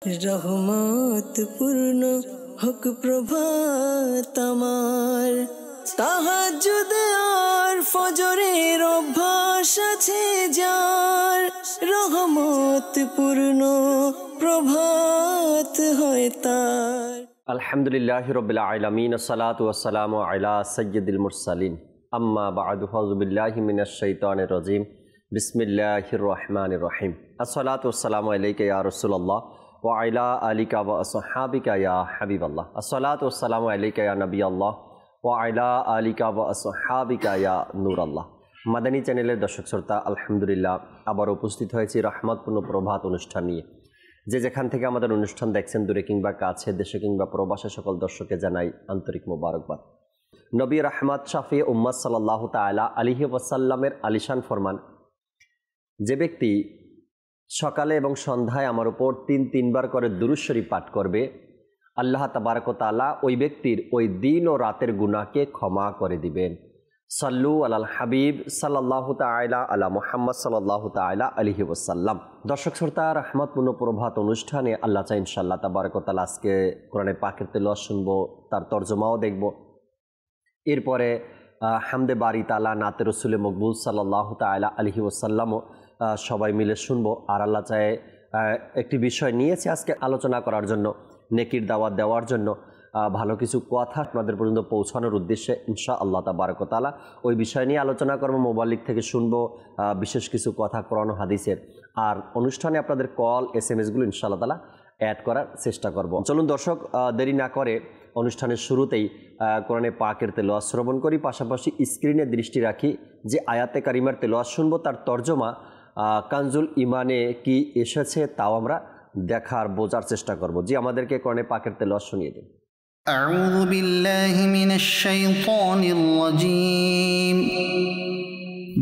রহমত পূর্ণ হোক প্রভাত আমার, তাহাজ্জুদ আর ফজরের অভ্যাস আছে যার, রহমত পূর্ণ প্রভাত হয় তার। আলহামদুলিল্লাহি রাব্বিল আলামিন, আসসালাতু ওয়াসসালামু আলা সাইয়্যিদিল মুরসালিন, আম্মা বা'দু, আউযু বিল্লাহি মিনাশ শাইতানির রাজীম, বিসমিল্লাহির রহমানির রহিম। আসসালাতু ওয়াসসালামু আলাইকা ইয়া রাসূলুল্লাহ ওয়া আলা আলিকা ওয়া আসহাবিকা ইয়া হাবিবাল্লাহ। আসসালাতু ওয়াসসালামু আলাইকা ইয়া নবিয়াল্লাহ ওয়া আলা আলিকা ওয়া আসহাবিকা ইয়া নূরাল্লাহ। মাদানী চ্যানেলের দর্শক শ্রোতা, আলহামদুলিল্লাহ আবার উপস্থিত হয়েছি রহমতপূর্ণ প্রভাত অনুষ্ঠান নিয়ে। যে যেখান থেকে আমাদের অনুষ্ঠান দেখছেন, দূরে কিংবা কাছে, দেশে কিংবা প্রবাসে, সকল দর্শককে জানাই আন্তরিক মোবারকবাদ। নবী রাহমাত শাফি উম্মাত সাল্লাল্লাহু তাআলা আলাইহি ওয়াসাল্লামের আলিশান ফরমান, যে ব্যক্তি সকালে এবং সন্ধ্যায় আমার উপর তিনবার করে দুরূদ শরীফ পাঠ করবে, আল্লাহ তাবারক ওয়া তাআলা ওই ব্যক্তির ওই দিন ও রাতের গুনাহকে ক্ষমা করে দিবেন। সাল্লু আলাল হাবিব সাল্লাল্লাহু তাআলা আলা মুহাম্মদ সাল্লাল্লাহু তাআলা আলাইহি ওয়াসাল্লাম। দর্শক শ্রোতা, রহমতপূর্ণ প্রভাত অনুষ্ঠানে আল্লাহ চাই ইনশাআল্লাহ তাবারক ওয়া তাআলা আজকে কোরআনে পাকের তেলাওয়াত শুনবো, তার তরজমাও দেখব। এরপরে হামদে বারি তাআলা, নাতে রসুলে মকবুল সাল্লাল্লাহু তাআলা আলাইহি ওয়াসাল্লামও সবাই মিলে শুনবো। আর আল্লাহ চায় একটি বিষয় নিয়েছে আজকে আলোচনা করার জন্য, নেকির দাওয়াত দেওয়ার জন্য, ভালো কিছু কথা আপনাদের পর্যন্ত পৌঁছানোর উদ্দেশ্যে ইনশাআল্লাহ তাবারক ওয়া তাআলা ওই বিষয় নিয়ে আলোচনা করবো। মোবাইল থেকে শুনবো বিশেষ কিছু কথা কোরআন ও হাদিসের। আর অনুষ্ঠানে আপনাদের কল SMS-গুলো ইনশাআল্লাহ তাআলা অ্যাড করার চেষ্টা করব। চলুন দর্শক, দেরি না করে অনুষ্ঠানের শুরুতেই কোরআনে পাকের তেলাওয়াত শ্রবণ করি, পাশাপাশি স্ক্রিনে দৃষ্টি রাখি যে আয়াতে কারিমার তেলাওয়াত শুনবো, তার তর্জমা কানজুল ইমানে কি এসেছে তাও আমরা দেখার বোঝার চেষ্টা করব। জি, আমাদেরকে কোরআনে পাকের তেলাওয়াত শুনিয়ে দিন। আউযু বিল্লাহি মিনাশ শাইতানির রাজীম,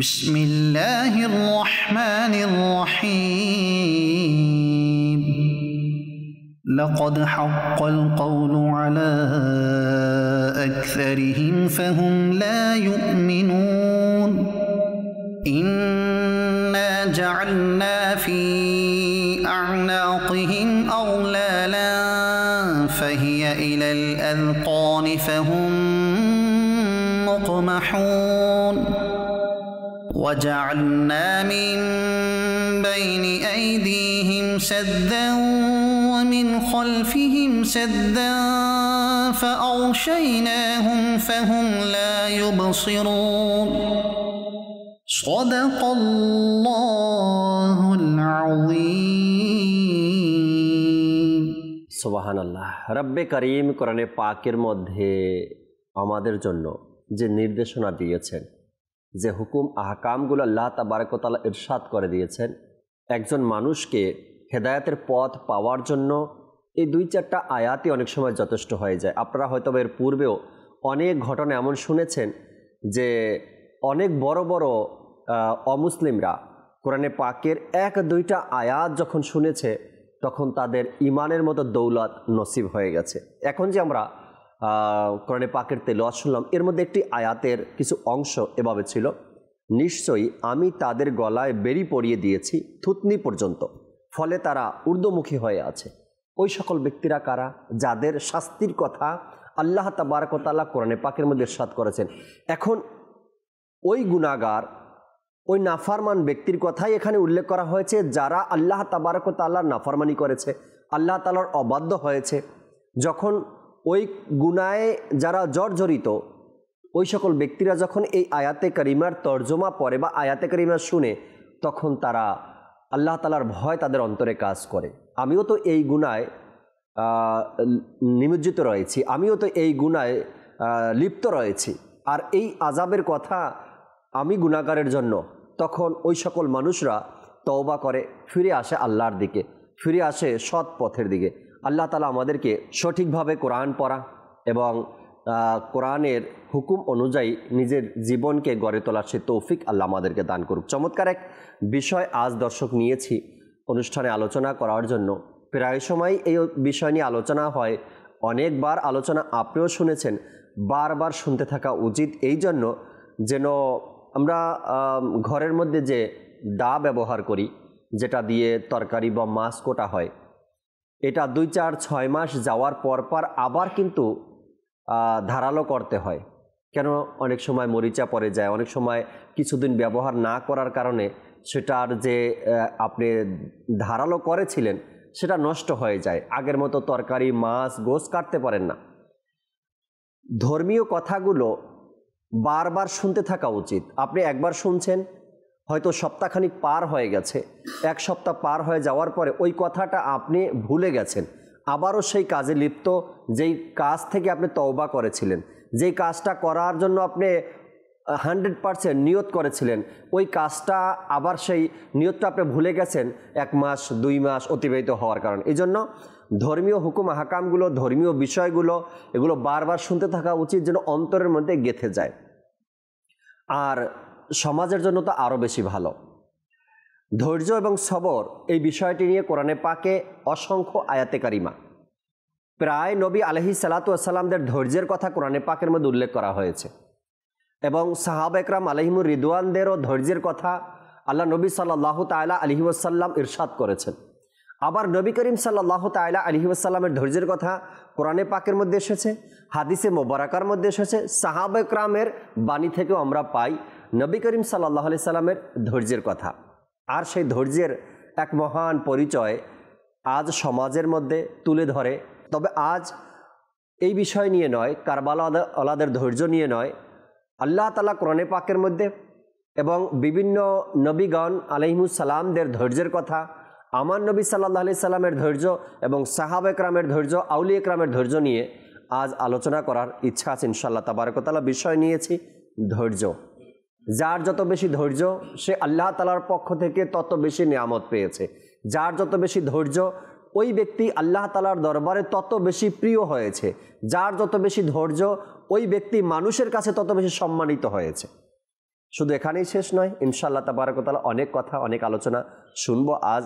বিসমিল্লাহির রহমানির রহিম। লাকাদ হাক্কাল কওলু আলা আকসারিহিম ফাহুম লা ইউমিনুন। ইন্না জাআলনা ফি আ'নাকিহিম আগলালান ফাহিয়া ইলাল আযকানি ফাহুম মুকমাহুন। وجعلنا من بين أيديهم سدا ومن خلفهم سدا فأغشيناهم فهم لا يبصرون. صدق الله العظيم. সুবহানাল্লাহ। রব্বে করিম কোরআনে পাকের মধ্যে আমাদের জন্য যে নির্দেশনা দিয়েছেন, যে হুকুম আহকামগুলো আল্লাহ তাবারক ওয়া তাআলা ইরশাদ করে দিয়েছেন, একজন মানুষকে হেদায়েতের পথ পাওয়ার জন্য এই 2-4টা আয়াতই অনেক সময় যথেষ্ট হয়ে যায়। আপনারা হয়তো এর পূর্বেও অনেক ঘটনা এমন শুনেছেন যে অনেক বড় বড় অমুসলিমরা কোরআনে পাকের 1-2টা আয়াত যখন শুনেছে, তখন তাদের ইমানের মতো দৌলত নসিব হয়ে গেছে। এখন যে আমরা কোরআনে পাকের তেলাওয়াত শুনলাম, এর মধ্যে একটি আয়াতের কিছু অংশ এভাবে ছিল, নিশ্চয়ই আমি তাদের গলায় বেড়ি পরিয়ে দিয়েছি থুতনি পর্যন্ত, ফলে তারা ঊর্ধ্বমুখী হয়ে আছে। ওই সকল ব্যক্তিরা কারা? যাদের শাস্তির কথা আল্লাহ তাবারক ওয়া তাআলা কোরআনে পাকের মধ্যে ইরশাদ করেছেন। এখন ওই গুনাহগার, ওই নাফরমান ব্যক্তির কথাই এখানে উল্লেখ করা হয়েছে, যারা আল্লাহ তাবারক ওয়া তাআলার নাফরমানি করেছে, আল্লাহ তাআলার অবাধ্য হয়েছে। যখন ওই গুনাহে যারা জর্জরিত, ওই সকল ব্যক্তিরা যখন এই আয়াতে কারিমার তর্জমা পড়ে বা আয়াতে কারিমা শুনে, তখন তারা আল্লাহ তাআলার ভয় তাদের অন্তরে কাজ করে। আমিও তো এই গুনায় নিমজ্জিত রয়েছি, আমিও তো এই গুনায় লিপ্ত রয়েছি, আর এই আযাবের কথা আমি গুনাহগারের জন্য। তখন ওই সকল মানুষরা তওবা করে, ফিরে আসে আল্লাহর দিকে, ফিরে আসে সৎ পথের দিকে। আল্লাহ তাআলা আমাদেরকে সঠিকভাবে কোরআন পড়া এবং কোরআনের হুকুম অনুযায়ী নিজের জীবনকে গড়ে তোলার সে তৌফিক আল্লাহ আমাদেরকে দান করুক। চমৎকার এক বিষয় আজ দর্শক নিয়েছি অনুষ্ঠানে আলোচনা করার জন্য। প্রায় সময় এই বিষয় নিয়ে আলোচনা হয়, অনেকবার আলোচনা আপনিও শুনেছেন, বারবার শুনতে থাকা উচিত, এই জন্য যেন আমরা ঘরের মধ্যে যে দা ব্যবহার করি, যেটা দিয়ে তরকারি বা মাছ কোটা হয়, এটা 2, 4, 6 মাস যাওয়ার পর আবার কিন্তু ধারালো করতে হয়। কেন? অনেক সময় মরিচা পড়ে যায়, অনেক সময় কিছুদিন ব্যবহার না করার কারণে সেটার যে আপনি ধারালো করেছিলেন সেটা নষ্ট হয়ে যায়। আগের মতো তরকারি, মাছ, গোশ কাটতে পারেন না। ধর্মীয় কথাগুলো বারবার শুনতে থাকা উচিত। আপনি একবার শুনছেন, হয়তো সপ্তাহখানিক পার হয়ে গেছে, 1 সপ্তাহ পার হয়ে যাওয়ার পরে ওই কথাটা আপনি ভুলে গেছেন, আবারও সেই কাজে লিপ্ত, যেই কাজ থেকে আপনি তওবা করেছিলেন, যেই কাজটা করার জন্য আপনি 100% নিয়ত করেছিলেন, ওই কাজটা আবার সেই নিয়তটা আপনি ভুলে গেছেন 1 মাস 2 মাস অতিবাহিত হওয়ার কারণে। এই জন্য ধর্মীয় হুকুম হাকামগুলো, ধর্মীয় বিষয়গুলো, এগুলো বারবার শুনতে থাকা উচিত, যেন অন্তরের মধ্যে গেঁথে যায়। আর সমাজের জন্য তো আরও বেশি ভালো। ধৈর্য এবং সবর এই বিষয়টি নিয়ে কোরআনে পাকে অসংখ্য আয়াতে কারিমা, প্রায় নবী আলাইহিস সালাতু ওয়াস সালামদের ধৈর্যের কথা কোরআনে পাকের মধ্যে উল্লেখ করা হয়েছে, এবং সাহাবা একরাম আলাইহিমুর রিদওয়ানদেরও ধৈর্যের কথা আল্লাহ নবী সাল্লাল্লাহু তাআলা আলাইহি ওয়াসাল্লাম ইরশাদ করেছেন। আবার নবী করিম সাল্লাল্লাহু তাআলা আলাইহি ওয়াসাল্লামের ধৈর্যের কথা কোরআনে পাকের মধ্যে এসেছে, হাদিসে মোবারকার মধ্যে এসেছে, সাহাবা একরামের বাণী থেকেও আমরা পাই নবী করিম সাল্লাল্লাহু আলাইহি সাল্লামের ধৈর্যের কথা। আর সেই ধৈর্যের এক মহান পরিচয় আজ সমাজের মধ্যে তুলে ধরে। তবে আজ এই বিষয় নিয়ে নয়, কারবালাওয়ালাদের ধৈর্য নিয়ে নয়, আল্লাহ তাআলা কোরআনে পাকের মধ্যে এবং বিভিন্ন নবীগণ আলাইহিমুস সালামদের ধৈর্যের কথা, আমার নবী সাল্লাল্লাহু আলাইহি সাল্লামের ধৈর্য এবং সাহাবা একরামের ধৈর্য, আউলিয়া একরামের ধৈর্য নিয়ে আজ আলোচনা করার ইচ্ছা আছে ইনশাআল্লাহ তাবারক ওয়া তাআলা। বিষয় নিয়েছি ধৈর্য। যার যত বেশি ধৈর্য, সে আল্লাহ তাআলার পক্ষ থেকে তত বেশি নিয়ামত পেয়েছে। যার যত বেশি ধৈর্য, ওই ব্যক্তি আল্লাহ তাআলার দরবারে তত বেশি প্রিয় হয়েছে। যার যত বেশি ধৈর্য, ওই ব্যক্তি মানুষের কাছে তত বেশি সম্মানিত হয়েছে। শুধু এখানেই শেষ নয়, ইনশাআল্লাহ তাবারক ওয়া তাআলা অনেক কথা, অনেক আলোচনা শুনবো আজ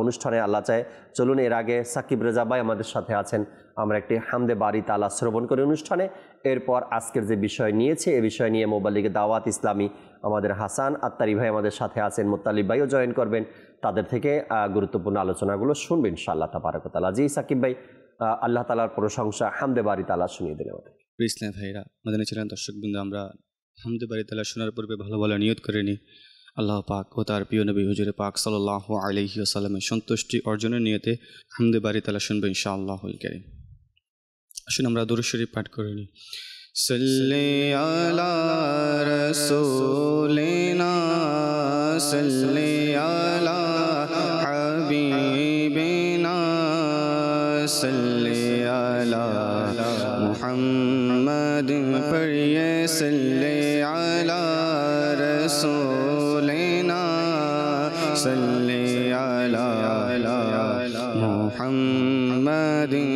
অনুষ্ঠানে আল্লাহ চায়। চলুন এর আগে সাকিব রেজা ভাই আমাদের সাথে আছেন, আমরা একটি হামদে বারি তাআলা শ্রবণ করি অনুষ্ঠানে। এরপর আজকের যে বিষয় নিয়েছে, এ বিষয় নিয়ে মোবাল্লিগে দাওয়াত ইসলামী আমাদের হাসান আত্তারি ভাই আমাদের সাথে আছেন, মুত্তালিব ভাইও জয়েন করবেন, তাদের থেকে গুরুত্বপূর্ণ আলোচনাগুলো শুনবেন ইনশাআল্লাহ তাবারক ওয়া তাআলা। জি সাকিব ভাই, আল্লাহ তাআলার প্রশংসা, হামদে বারি তাআলা শুনিয়ে দিন আমাদের। ইসলাম ভাইরা, আমাদের চ্যানেল দর্শকবৃন্দ, আমরা হামদে বারি তাআলা শোনার পূর্বে ভালো ভালো নিয়ত করে নিই আল্লাহ পাক ও তার প্রিয় নবী হুজুরে পাক সাল্লাল্লাহু আলাইহি ওয়াসাল্লামের সন্তুষ্টি অর্জনের নিয়তে হামদে বারি তাআলা শুনবো ইনশাআল্লাহুল কারীম। আসুন আমরা দুরূদ শরীফ পাঠ করে নিই। সাল্লি আলা রাসূলিনা সাল্লি আলা হাবিবিনা সাল্লি আলা মুহাম্মাদিন পড়িয়ে সাল্লি আলা রাসূলিনা সাল্লি আলা মুহাম্মাদিন।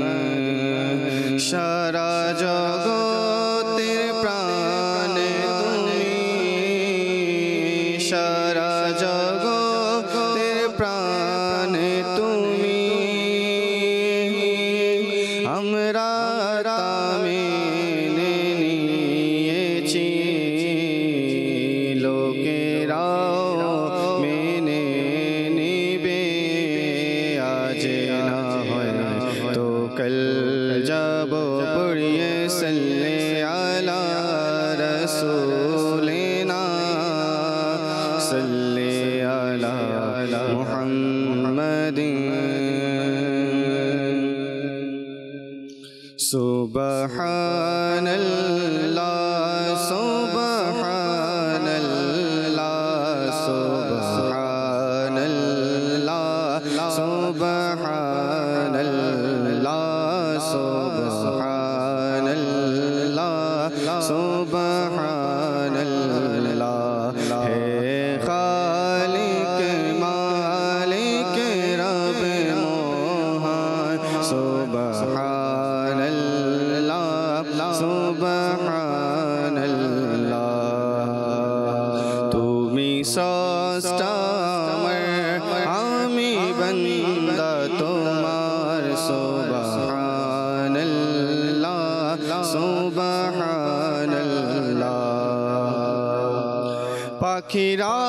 সারা জগতের প্রাণে তুমি, সারা জগতের প্রাণে তুমি, আমরা তা মেনে নিয়েছি, লোকেরাও মেনে নিবে, আজ না হয় তো কাল যাব পড়িয়ে সাল্লি আলা রাসূলিনা সাল্লি আলা মুহাম্মাদিন। সুবহানাল্লাহ সুবহানাল্লাহ সুবহানাল্লাহ সুবহানাল্লাহ সুবহানাল্লাহ সুবহানাল্লাহ। হে খালিক মালিক রব মহান, সুবহানাল্লাহ সুবহানাল্লাহ। তুমি স্রষ্টা আমি বান্দা তোমার, সুবহানাল্লাহ সুবহানাল্লাহ। পাখিরা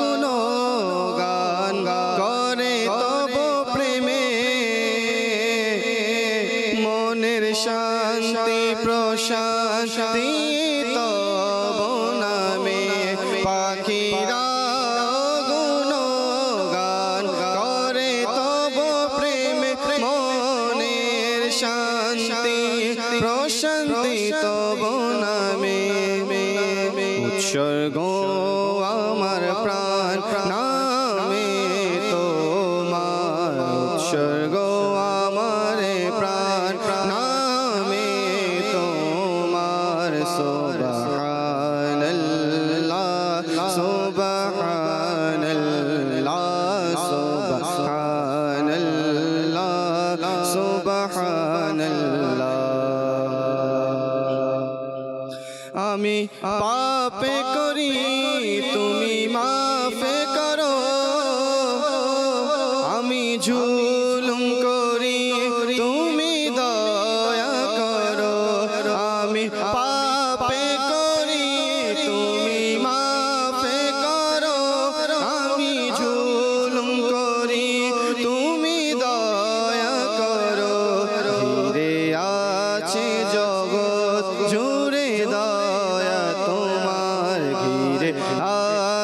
গুণগান করে তব প্রেমে, শান্তি প্রশান্তি তব নামে পাখিরা গুণগান করে তব প্রেমে মনের শান্তি প্রশান্তি তব নামে উৎসর্গ আমার প্রাণ নামে তোমার উৎসর্গ আমার প্রাণ নামে তোমার সুবহানাল্লাহ সুবহানাল্লাহ সুবহানাল্লাহ সুবহানাল্লাহ আমি পাপে করি তুমি মাফে করো আমি জুলুম করি তুমি দয়া করো আমি পাপে করি তুমি মাফে করো আমি জুলুম করি তুমি দয়া করো ঘিরে আছে জগৎ জুড়ে দয়া তোমার ঘিরে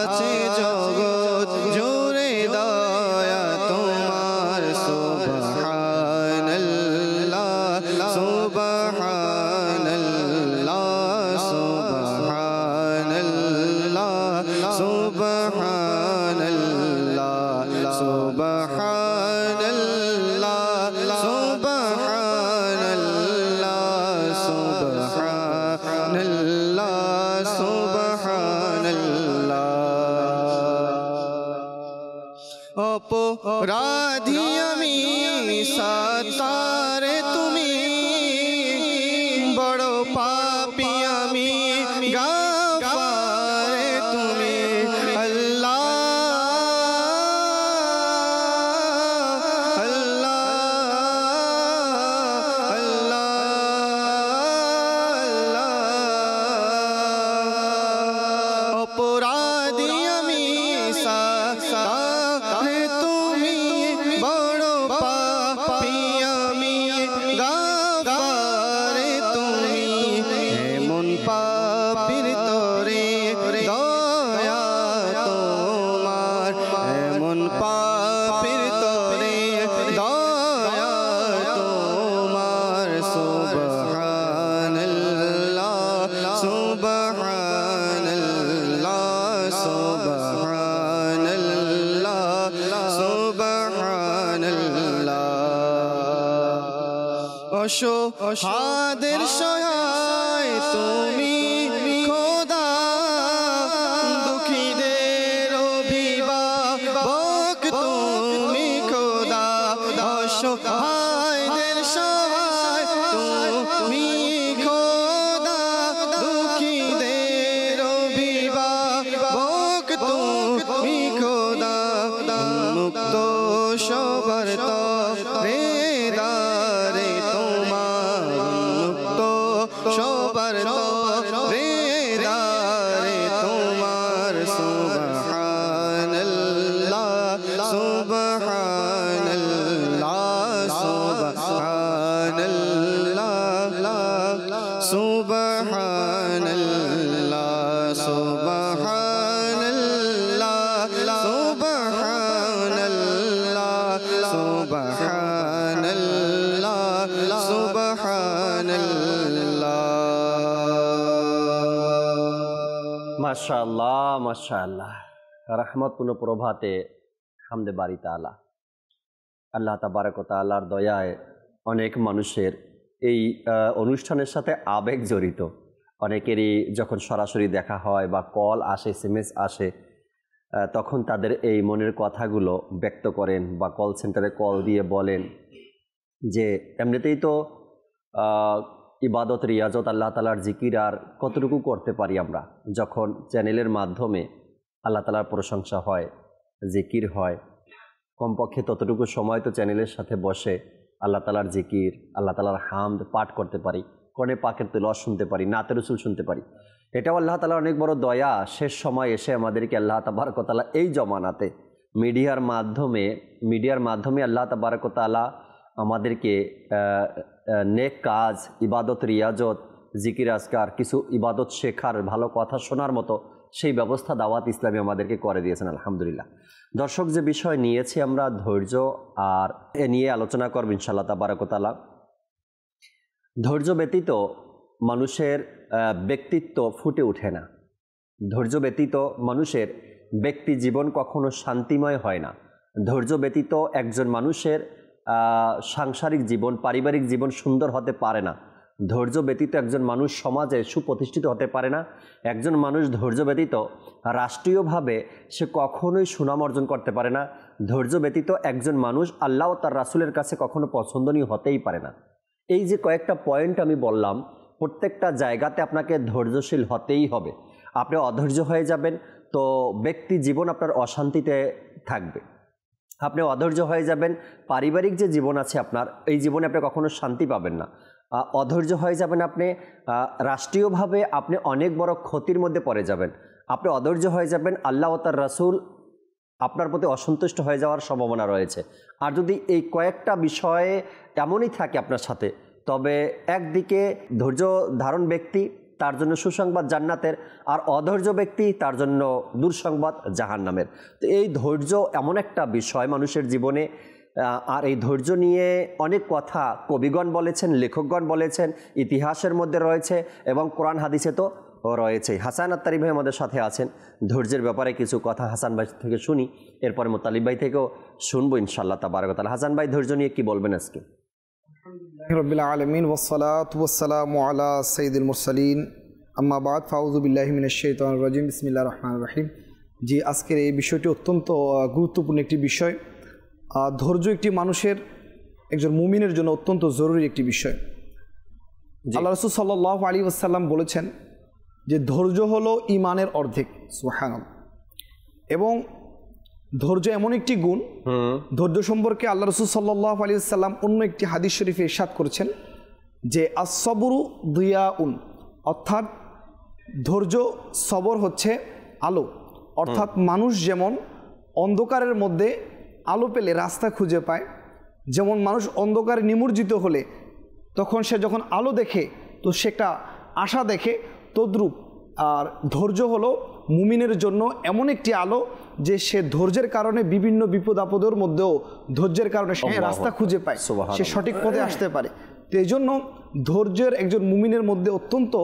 আছে জগৎ জুড়ে দয়া তোমার সুবহানাল্লাহ সুবহানাল্লাহ সুবহানাল্লাহ সুবহানাল্লাহ সুবহানাল্লাহ সুবহানাল্লাহ সুবহানাল্লাহ অপরাধী আমি সাতারে তুমি বড় পাপী আমি গাফারে তুমি আল্লাহ আল্লাহ আল্লাহ অপরাধী আমি সাতারে তুমি বড় পাপী আমি গাফারে তুমি এমন পাপীর তরে দয়া তোমার এমন পাপীর তরে দয়া তোমার সুবহানাল্লাহ সুবহানাল্লাহ সুবহানাল্লাহ সুবহানাল্লাহ অসহায়দের সহায় তুমি খোদা দুঃখীদের অভিভাবক তুমি খোদা অসহায়দের সহায় তুমি খোদা দুঃখীদের অভিভাবক তুমি খোদা মুক্ত সবার তরে দারে তোমার মুক্ত সবার তরে দারে তোমার সুবহানাল্লাহ সুবহানাল্লাহ সুবহানাল্লাহ সুবহানাল্লাহ সুবহানাল্লাহ সুবহানাল্লাহ সুবহানাল্লাহ সুবহানাল্লাহ মাশাআল্লাহ মাশাআল্লাহ রহমতপূর্ণ প্রভাতে হামদে বারি তাআলা আল্লাহ তাবারক ওয়া তাআলার দয়ায় অনেক মানুষের এই অনুষ্ঠানের সাথে আবেগ জড়িত অনেকেরই যখন সরাসরি দেখা হয় বা কল আসে এসএমএস আসে তখন তাদের এই মনের কথাগুলো ব্যক্ত করেন বা কল সেন্টারে কল দিয়ে বলেন যে এমনিতেই তো ইবাদত রিয়াজত আল্লাহ তাআলার জিকির আর কতটুকু করতে পারি আমরা যখন চ্যানেলের মাধ্যমে আল্লাহ তাআলার প্রশংসা হয় জিকির হয় কমপক্ষে ততটুকু সময় তো চ্যানেলের সাথে বসে আল্লাহ তাআলার জিকির আল্লাহ তাআলার হামদ পাঠ করতে পারি কোরআনে পাকের তেলাওয়াত শুনতে পারি নাতে রাসূল শুনতে পারি এটাও আল্লাহ তাআলার অনেক বড় দয়া শেষ সময় এসে আমাদেরকে আল্লাহ তাবারক ওয়া তাআলা এই জমানাতে মিডিয়ার মাধ্যমে আল্লাহ তাবারক ওয়া তাআলা আমাদেরকে নেক কাজ, ইবাদত, রিয়াজত, জিকির আজকার, কিছু ইবাদত শেখার, ভালো কথা শোনার মতো সেই ব্যবস্থা দাওয়াত ইসলামী আমাদেরকে করে দিয়েছেন আলহামদুলিল্লাহ। দর্শক, যে বিষয় নিয়েছি আমরা ধৈর্য, আর এ নিয়ে আলোচনা করব ইনশাআল্লাহ তাবারাক ওয়া তাআলা। ধৈর্য ব্যতীত মানুষের ব্যক্তিত্ব ফুটে ওঠে না। ধৈর্য ব্যতীত মানুষের ব্যক্তি জীবন কখনো শান্তিময় হয় না। ধৈর্য ব্যতীত একজন মানুষের সাংসারিক জীবন, পারিবারিক জীবন সুন্দর হতে পারে না। ধৈর্য ব্যতীত একজন মানুষ সমাজে সুপ্রতিষ্ঠিত হতে পারে না। একজন মানুষ ধৈর্য ব্যতীত রাষ্ট্রীয়ভাবে সে কখনোই সুনাম অর্জন করতে পারে না। ধৈর্য ব্যতীত একজন মানুষ আল্লাহ ও তার রাসূলের কাছে কখনো পছন্দনীয় হতেই পারে না। এই যে কয়েকটা পয়েন্ট আমি বললাম, প্রত্যেকটা জায়গাতে আপনাকে ধৈর্যশীল হতেই হবে। আপনি অধৈর্য হয়ে যাবেন তো ব্যক্তি জীবন আপনার অশান্তিতে থাকবে। আপনি অধৈর্য হয়ে যাবেন, পারিবারিক যে জীবন আছে আপনার, এই জীবনে আপনি কখনো শান্তি পাবেন না। অধৈর্য হয়ে যাবেন আপনি, রাষ্ট্রীয়ভাবে আপনি অনেক বড় ক্ষতির মধ্যে পড়ে যাবেন। আপনি অধৈর্য হয়ে যাবেন, আল্লাহ ও তার রাসূল আপনার প্রতি অসন্তুষ্ট হয়ে যাওয়ার সম্ভাবনা রয়েছে। আর যদি এই কয়েকটা বিষয়ে এমনই থাকে আপনার সাথে, তবে একদিকে ধৈর্য ধারণ ব্যক্তি, তার জন্য সুসংবাদ জান্নাতের, আর অধৈর্য ব্যক্তি তার জন্য দুঃসংবাদ জাহান্নামের। তো এই ধৈর্য এমন একটা বিষয় মানুষের জীবনে, আর এই ধৈর্য নিয়ে অনেক কথা কবিগণ বলেছেন, লেখকগণ বলেছেন, ইতিহাসের মধ্যে রয়েছে এবং কোরআন হাদিসে তো রয়েছে। হাসান আত্তারি ভাই আমাদের সাথে আছেন, ধৈর্যের ব্যাপারে কিছু কথা হাসান ভাই থেকে শুনি, এরপরে মোতালিব ভাই থেকেও শুনবো ইনশাআল্লাহ তাবারাক ওয়া তাআলা। হাসান ভাই, ধৈর্য নিয়ে কি বলবেন আজকে? রব্বিল আলামিন ওয়াসসালাতু ওয়াসসালামু আলা সাইয়্যিদিল মুরসালিন, আম্মা বাদ, ফাউযু বিল্লাহি মিনাশ শাইতানির রাজিম, বিসমিল্লাহির রহমানির রহিম। জি, আজকের এই বিষয়টি অত্যন্ত গুরুত্বপূর্ণ একটি বিষয়। ধৈর্য একটি মানুষের, একজন মুমিনের জন্য অত্যন্ত জরুরি একটি বিষয়। আল্লাহ রাসূল সাল্লাল্লাহু আলাইহি ওয়াসাল্লাম বলেছেন যে ধৈর্য হলো ঈমানের অর্ধেক। সুবহানাল্লাহ। এবং ধৈর্য এমন একটি গুণ, ধৈর্য সম্পর্কে আল্লাহ রাসূল সাল্লাল্লাহু আলাইহি ওয়াসাল্লাম অন্য একটি হাদিস শরীফে ইরশাদ করেছেন যে আস-সাবরু দিয়াউন, অর্থাৎ ধৈর্য, সবর হচ্ছে আলো। অর্থাৎ মানুষ যেমন অন্ধকারের মধ্যে আলো পেলে রাস্তা খুঁজে পায়, যেমন মানুষ অন্ধকারে নিমজ্জিত হলে তখন সে যখন আলো দেখে তো সেটা আশা দেখে, তদ্রূপ আর ধৈর্য হলো মুমিনের জন্য এমন একটি আলো যে সে ধৈর্যের কারণে বিভিন্ন বিপদ আপদের মধ্যেও ধৈর্যের কারণে সে রাস্তা খুঁজে পায়, সে সঠিক পথে আসতে পারে। তো এই জন্য ধৈর্যের একজন মুমিনের মধ্যে অত্যন্ত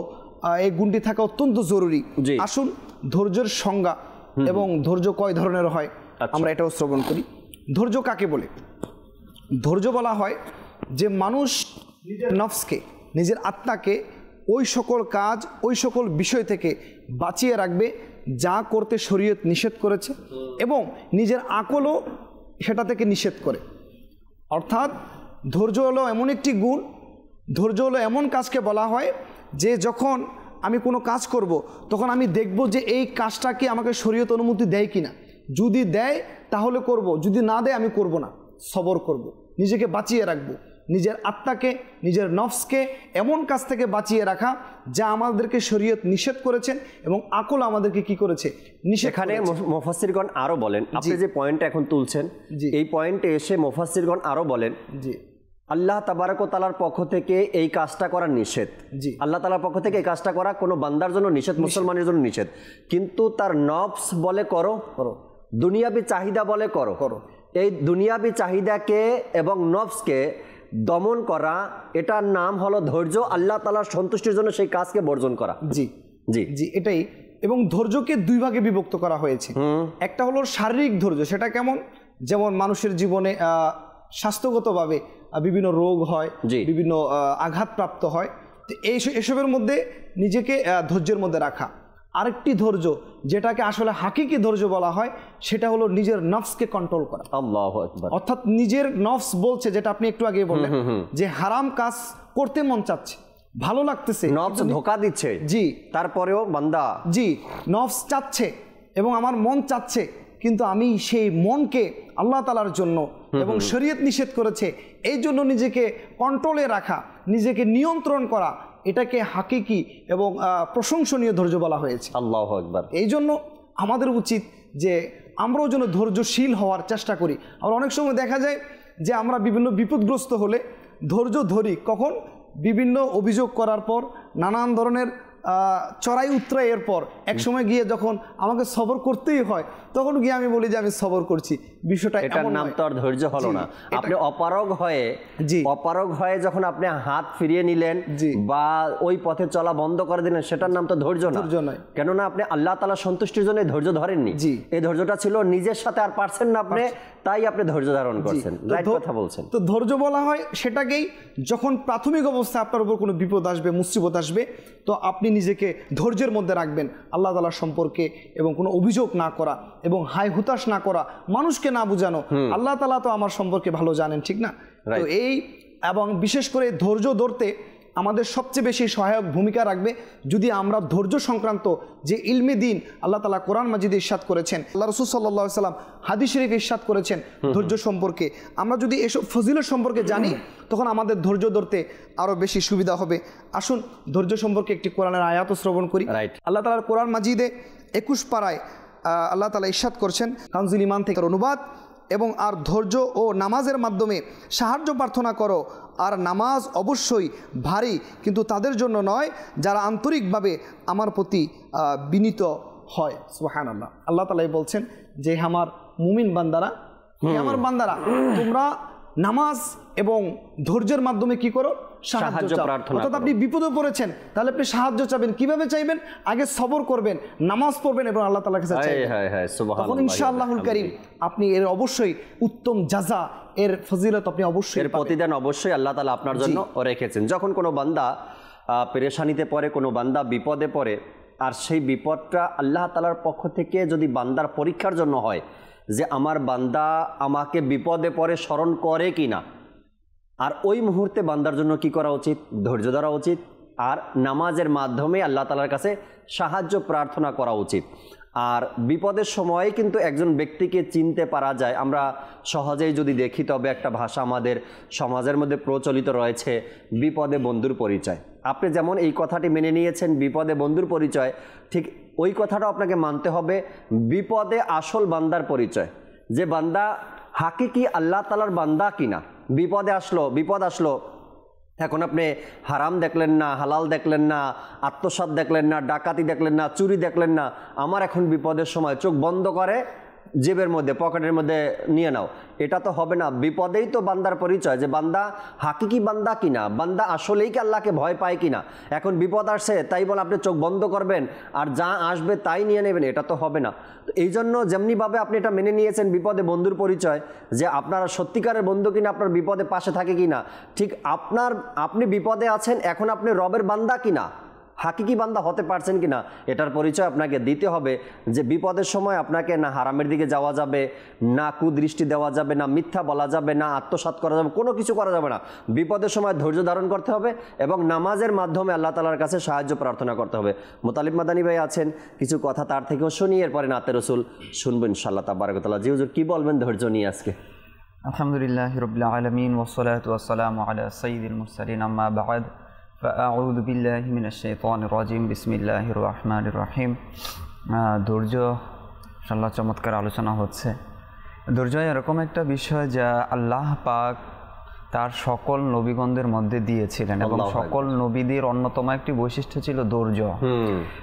এই গুণটি থাকা অত্যন্ত জরুরি। আসুন ধৈর্যের সংজ্ঞা এবং ধৈর্য কয় ধরনের হয় আমরা এটাও শ্রবণ করি। ধৈর্য কাকে বলে? ধৈর্য বলা হয় যে মানুষ নিজের নফসকে, নিজের আত্মাকে ওই সকল কাজ, ওই সকল বিষয় থেকে বাঁচিয়ে রাখবে যা করতে শরীয়ত নিষেধ করেছে, এবং নিজের আকলও সেটা থেকে নিষেধ করে। অর্থাৎ ধৈর্য হলো এমন একটি গুণ, ধৈর্য হলো এমন কাজকে বলা হয় যে যখন আমি কোনো কাজ করব তখন আমি দেখব যে এই কাজটাকে আমাকে শরীয়ত অনুমতি দেয় কিনা। যদি দেয় তাহলে করব, যদি না দেয় আমি করব না, সবর করব, নিজেকে বাঁচিয়ে রাখবো, নিজের আত্মাকে, নিজের নফসকে এমন কাজ থেকে বাঁচিয়ে রাখা যা আমাদেরকে শরীয়ত নিষেধ করেছেন এবং আকল আমাদেরকে কি করেছে, নিষেধ। এখানে মুফাসসিরগণ আরো বলেন, আপনি যে পয়েন্টটা এখন তুলছেন এই পয়েন্টে এসে মুফাসসিরগণ আরো বলেন, জি, আল্লাহ তাবারক ওয়া তাআলার পক্ষ থেকে এই কাজটা করা নিষেধ। জি, আল্লাহ তাআলার পক্ষ থেকে এই কাজটা করা কোনো বান্দার জন্য নিষেধ, মুসলমানের জন্য নিষেধ, কিন্তু তার নফস বলে করো, দুনিয়াবি চাহিদা বলে করো। এই দুনিয়াবি চাহিদাকে এবং নফসকে দমন করা, এটার নাম হলো ধৈর্য। আল্লাহ তাআলার সন্তুষ্টির জন্য সেই কাজকে বর্জন করা। জি জি জি, এটাই। এবং ধৈর্যকে দুই ভাগে বিভক্ত করা হয়েছে। একটা হলো শারীরিক ধৈর্য। সেটা কেমন? যেমন মানুষের জীবনে স্বাস্থ্যগতভাবে বিভিন্ন রোগ হয়, বিভিন্ন আঘাতপ্রাপ্ত হয়, তো এসবের মধ্যে নিজেকে ধৈর্যের মধ্যে রাখা। আরেকটি ধৈর্য যেটাকে আসলে হাকিকি ধৈর্য বলা হয়, সেটা হলো নিজের নফসকে কন্ট্রোল করা। আল্লাহু আকবার। অর্থাৎ নিজের নফস বলছে, যেটা আপনি একটু আগে বললেন, যে হারাম কাজ করতে মন চাচ্ছে, ভালো লাগতেছে, নফস ধোঁকা দিচ্ছে, জি, তারপরেও বান্দা, জি, নফস চাচ্ছে এবং আমার মন চাচ্ছে, কিন্তু আমি সেই মনকে আল্লাহ তাআলার জন্য এবং শরীয়ত নিষেধ করেছে এই জন্য নিজেকে কন্ট্রোলে রাখা, নিজেকে নিয়ন্ত্রণ করা, এটাকে হাকিকি এবং প্রশংসনীয় ধৈর্য বলা হয়েছে। আল্লাহু আকবার। এই জন্য আমাদের উচিত যে আমরাও যেন ধৈর্যশীল হওয়ার চেষ্টা করি। আর অনেক সময় দেখা যায় যে আমরা বিভিন্ন বিপদগ্রস্ত হলে ধৈর্য ধরি, কখন বিভিন্ন অভিযোগ করার পর, নানান ধরনের চড়াই উতরাইয়ের পর এক সময় গিয়ে যখন আমাকে সবর করতেই হয়, তখন গিয়ে আমি বলি যে আমি সবর করছি। বিষয়টা এটার নাম তো আর ধৈর্য হলো না। আপনি অপারগ হয়ে যখন আপনি হাত ফিরিয়ে নিলেন বা ওই পথে চলা বন্ধ করে দিলেন, সেটার নাম তো ধৈর্য নয়। কেননা আপনি আল্লাহ তাআলা সন্তুষ্টির জন্য ধৈর্য ধরেননি। এই ধৈর্যটা ছিল নিজের সাথে, আর পারছেন না আপনি, তাই আপনি ধৈর্য ধারণ করছেন। রাইট কথা বলছেন। তো ধৈর্য বলা হয় সেটাকেই, যখন প্রাথমিক অবস্থায় আপনার উপর কোনো বিপদ আসবে, মুসিবত আসবে, তো আপনি নিজেকে ধৈর্যের মধ্যে রাখবেন, আল্লাহ তাআলা সম্পর্কে, এবং কোনো অভিযোগ না করা এবং হাই হুতাশ না করা, মানুষকে না বুঝানো। আল্লাহ তাআলা তো আমার সম্পর্কে ভালো জানেন, ঠিক না? তো এই, এবং বিশেষ করে ধৈর্য ধরতে আমাদের সবচেয়ে বেশি সহায়ক ভূমিকা রাখবে যদি আমরা ধৈর্য সংক্রান্ত যে ইলমে দিন আল্লাহ তাআলা কোরআন মাজিদে ইরশাদ করেছেন, আল্লাহ রাসূল সাল্লাল্লাহু আলাইহি সাল্লাম হাদিস শরীফে ইরশাদ করেছেন ধৈর্য সম্পর্কে, আমরা যদি এসব ফজিলত সম্পর্কে জানি, তখন আমাদের ধৈর্য ধরতে আরও বেশি সুবিধা হবে। আসুন ধৈর্য সম্পর্কে একটি কোরআনের আয়াত শ্রবণ করি। আল্লাহ তাআলার কোরআন মাজিদে 21 পারায় আল্লাহ তাআলা ইরশাদ করেছেন, কানজুল ঈমান থেকে অনুবাদ, এবং আর ধৈর্য ও নামাজের মাধ্যমে সাহায্য প্রার্থনা করো, আর নামাজ অবশ্যই ভারী, কিন্তু তাদের জন্য নয় যারা আন্তরিকভাবে আমার প্রতি বিনীত হয়। সুবহানাল্লাহ। আল্লাহ তাআলা বলছেন যে আমার মুমিন বান্দারা, আমার বান্দারা, তোমরা নামাজ এবং ধৈর্যের মাধ্যমে কি করো? সাহায্য প্রার্থনা। অর্থাৎ আপনি বিপদে পড়েছেন, তাহলে আপনি সাহায্য চাইবেন। কিভাবে চাইবেন? আগে সবর করবেন, নামাজ পড়বেন এবং আল্লাহ তাআলার কাছে চাইবেন। তখন ইনশাআল্লাহুল কারীম আপনি এর অবশ্যই উত্তম জাযা, এর ফজিলত আপনি অবশ্যই, এর প্রতিদান অবশ্যই আল্লাহ তাআলা আপনার জন্য রেখেছেন। যখন কোনো বান্দা পেরেশানিতে পড়ে, কোনো বান্দা বিপদে পড়ে, আর সেই বিপদটা আল্লাহ তাআলার পক্ষ থেকে যদি বান্দার পরীক্ষার জন্য হয়, যে আমার বান্দা আমাকে বিপদে পড়ে স্মরণ করে কিনা, আর ওই মুহূর্তে বান্দার জন্য কি করা উচিত? ধৈর্য ধরা উচিত, আর নামাজের মাধ্যমে আল্লাহ তাআলার কাছে সাহায্য প্রার্থনা করা উচিত। আর বিপদের সময় কিন্তু একজন ব্যক্তিকে চিনতে পারা যায়। আমরা সহজেই যদি দেখি, তবে একটা ভাষা আমাদের সমাজের মধ্যে প্রচলিত রয়েছে, বিপদে বন্ধুর পরিচয়। আপনি যেমন এই কথাটি মেনে নিয়েছেন, বিপদে বন্ধুর পরিচয়, ঠিক ওই কথাটা আপনাকে মানতে হবে বিপদে আসল বান্দার পরিচয়, যে বান্দা হাকিকি আল্লাহ তাআলার বান্দা কিনা। বিপদ আসলো, এখন আপনি হারাম দেখলেন না, হালাল দেখলেন না, আত্মসাৎ দেখলেন না, ডাকাতি দেখলেন না, চুরি দেখলেন না, আমার এখন বিপদের সময় চোখ বন্ধ করে জেবের মধ্যে, পকেটের মধ্যে নিয়ে নাও, এটা তো হবে না। বিপদেই তো বান্দার পরিচয়, যে বান্দা হাকিকি বান্দা কিনা, বান্দা আসলেই কি আল্লাহকে ভয় পায় কিনা। এখন বিপদ আসছে তাই বলে আপনি চোখ বন্ধ করবেন আর যা আসবে তাই নিয়ে নেবেন, এটা তো হবে না। তো এই জন্য যেমনিভাবে আপনি এটা মেনে নিয়েছেন বিপদে বন্ধুর পরিচয়, যে আপনারা সত্যিকারের বন্ধু কিনা, আপনার বিপদে পাশে থাকে কিনা, ঠিক আপনি বিপদে আছেন, এখন আপনি রবের বান্দা কিনা, হাকিকি বান্দা হতে পারছেন কিনা, এটার পরিচয় আপনাকে দিতে হবে। যে বিপদের সময় আপনাকে না হারামের দিকে যাওয়া যাবে, না কুদৃষ্টি দেওয়া যাবে, না মিথ্যা বলা যাবে, না আত্মসাৎ করা যাবে, কোনো কিছু করা যাবে না। বিপদের সময় ধৈর্য ধারণ করতে হবে এবং নামাজের মাধ্যমে আল্লাহ তাআলার কাছে সাহায্য প্রার্থনা করতে হবে। মুতালিব মাদানী ভাই আছেন, কিছু কথা তার থেকেও শুনি, এরপরে নাতে রসুল শুনবো ইনশাআল্লাহ তাবারাক ওয়া তাআলা। জি হুজুর, কি বলবেন ধৈর্য নিয়ে আজকে? আলহামদুলিল্লাহি রাব্বিল আলামিন ওয়াসসালাতু ওয়াসসালামু আলা সাইয়্যিদিল মুরসালিন, আম্মা বা'দ, ফাআউযু বিল্লাহি মিনাশ শাইতানির রাজিম, বিসমিল্লাহির রহমানির রহিম। ধৈর্য ইনশাআল্লাহ চমৎকার আলোচনা হচ্ছে। ধৈর্য এরকম একটা বিষয় যা আল্লাহ পাক তার সকল নবীগণদের মধ্যে দিয়েছিলেন, এবং সকল নবীদের অন্যতম একটি বৈশিষ্ট্য ছিল ধৈর্য।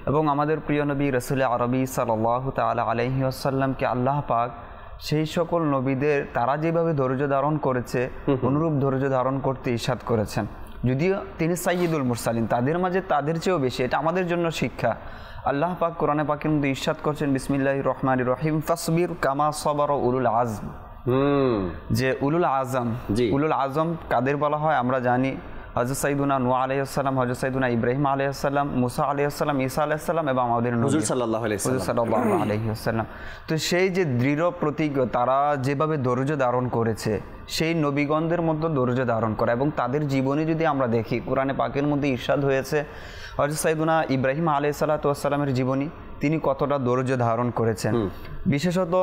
এবং আমাদের প্রিয় নবী রাসূল আরবি সাল্লাল্লাহু তাআলা আলাইহি ওয়াসাল্লামকে আল্লাহ পাক সেই সকল নবীদের তারা যেভাবে ধৈর্য ধারণ করেছে, অনুরূপ ধৈর্য ধারণ করতে ইরশাদ করেছেন। যদিও তিনি সাইয়্যিদুল মুরসালিন, তাদের মাঝে তাদের চেয়েও বেশি, এটা আমাদের জন্য শিক্ষা। আল্লাহ পাক কোরআনে পাকের মধ্যে ইরশাদ করছেন, বিসমিল্লাহির রহমানির রহিম, ফাসবির কামা সাবারা উলুল আজম। যে উলুল আজম কাদের বলা হয় আমরা জানি, হযরত সাইয়্যিদুনা নূহ আলাইহিস সালাম, হযরত সাইয়্যিদুনা ইব্রাহিম আলাইহিস সালাম, মুসা আলাইহিস সালাম, ঈসা আলাইহিস সালাম, এবং আমাদের নবী হুজুর সাল্লাল্লাহু আলাইহি ওয়াসাল্লাম। তো সেই যে দৃঢ় প্রতিজ্ঞ, তারা যেভাবে ধৈর্য ধারণ করেছে, সেই নবীগণদের মধ্যে ধৈর্য ধারণ করা, এবং তাদের জীবনী যদি আমরা দেখি, কোরআনে পাকের মধ্যে ইরশাদ হয়েছে হযরত সাইয়্যিদুনা ইব্রাহিম আলাইহিস সালাতু ওয়াস সালামের জীবনী, তিনি কতটা ধৈর্য ধারণ করেছেন। বিশেষত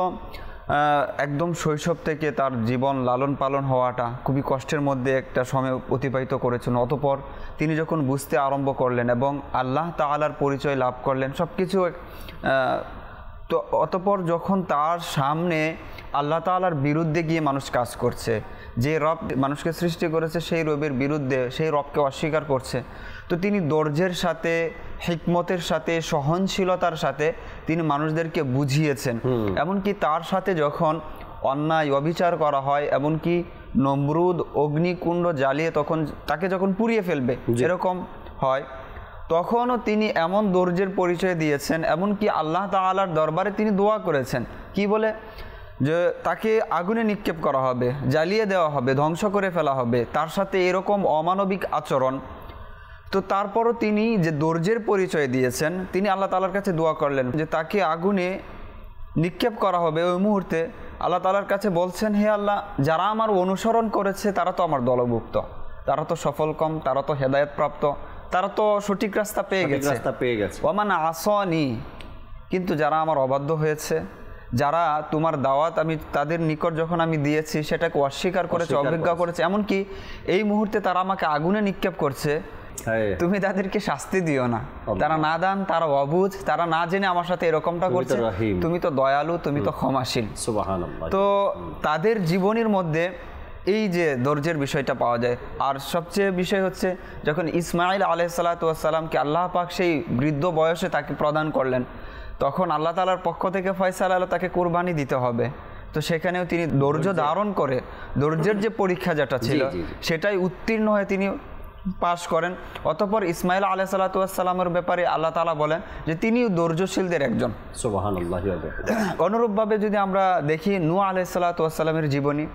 একদম শৈশব থেকে তার জীবন লালন পালন হওয়াটা খুবই কষ্টের মধ্যে একটা সময় অতিবাহিত করেছেন। অতঃপর তিনি যখন বুঝতে আরম্ভ করলেন এবং আল্লাহ তাআলার পরিচয় লাভ করলেন, সব কিছু তো অতঃপর যখন তার সামনে আল্লাহ তাআলার বিরুদ্ধে গিয়ে মানুষ কাজ করছে, যে রব মানুষকে সৃষ্টি করেছে সেই রবের বিরুদ্ধে সেই রবকে অস্বীকার করছে। তো তিনি ধৈর্যের সাথে, হিকমতের সাথে, সহনশীলতার সাথে তিনি মানুষদেরকে বুঝিয়েছেন। এমনকি তার সাথে যখন অন্যায় অবিচার করা হয়, এমনকি নমরুদ অগ্নিকুণ্ড জ্বালিয়ে তখন তাকে যখন পুড়িয়ে ফেলবে এরকম হয়, তখনও তিনি এমন ধৈর্যের পরিচয় দিয়েছেন। এমনকি আল্লাহ তাআলার দরবারে তিনি দোয়া করেছেন, কি বলে, যে তাকে আগুনে নিক্ষেপ করা হবে, জ্বালিয়ে দেওয়া হবে, ধ্বংস করে ফেলা হবে, তার সাথে এরকম অমানবিক আচরণ। তো তারপরও তিনি যে ধৈর্যের পরিচয় দিয়েছেন, তিনি আল্লাহ তাআলার কাছে দোয়া করলেন যে তাকে আগুনে নিক্ষেপ করা হবে। ওই মুহূর্তে আল্লাহ তাআলার কাছে বলছেন, হে আল্লাহ, যারা আমার অনুসরণ করেছে তারা তো আমার দলভুক্ত, তারা তো সফলকাম, তারা তো হেদায়েত প্রাপ্ত, তারা তো সঠিক রাস্তা পেয়ে গেছে। ওমান আসনি, কিন্তু যারা আমার অবাধ্য হয়েছে, যারা তোমার দাওয়াত আমি তাদের নিকট যখন আমি দিয়েছি সেটাকে অস্বীকার করেছে, অবজ্ঞা করেছে, এমনকি এই মুহূর্তে তারা আমাকে আগুনে নিক্ষেপ করছে, তুমি তাদেরকে শাস্তি দিও না। তারা নাদান, তারা অবুঝ, তারা না জেনে আমার সাথে এরকমটা করছে, তুমি তো দয়ালু, তুমি তো ক্ষমাশীল। সুবহানাল্লাহ। তো তাদের জীবনের মধ্যে এই যে ধৈর্যের বিষয়টা পাওয়া যায়। আর সবচেয়ে বিষয় হচ্ছে যখন ইসমাইল আলাইহিসসালামকে আল্লাহ পাক সেই বৃদ্ধ বয়সে তাকে প্রদান করলেন, তখন আল্লাহ তাআলার পক্ষ থেকে ফয়সালা হলো তাকে কুরবানি দিতে হবে। তো সেখানেও তিনি ধৈর্য ধারণ করে, ধৈর্যের যে পরীক্ষা যেটা ছিল সেটাই উত্তীর্ণ হয়ে তিনি পাশ করেন। অতঃপর ইসমাইল আলাইহিসসালামের ব্যাপারে আল্লাহ তাআলা বলেন যে তিনিও ধৈর্যশীলদের একজন। সুবহানাল্লাহ। অনুরূপভাবে যদি আমরা দেখি নূহ আলাইহিসসালামের জীবনী,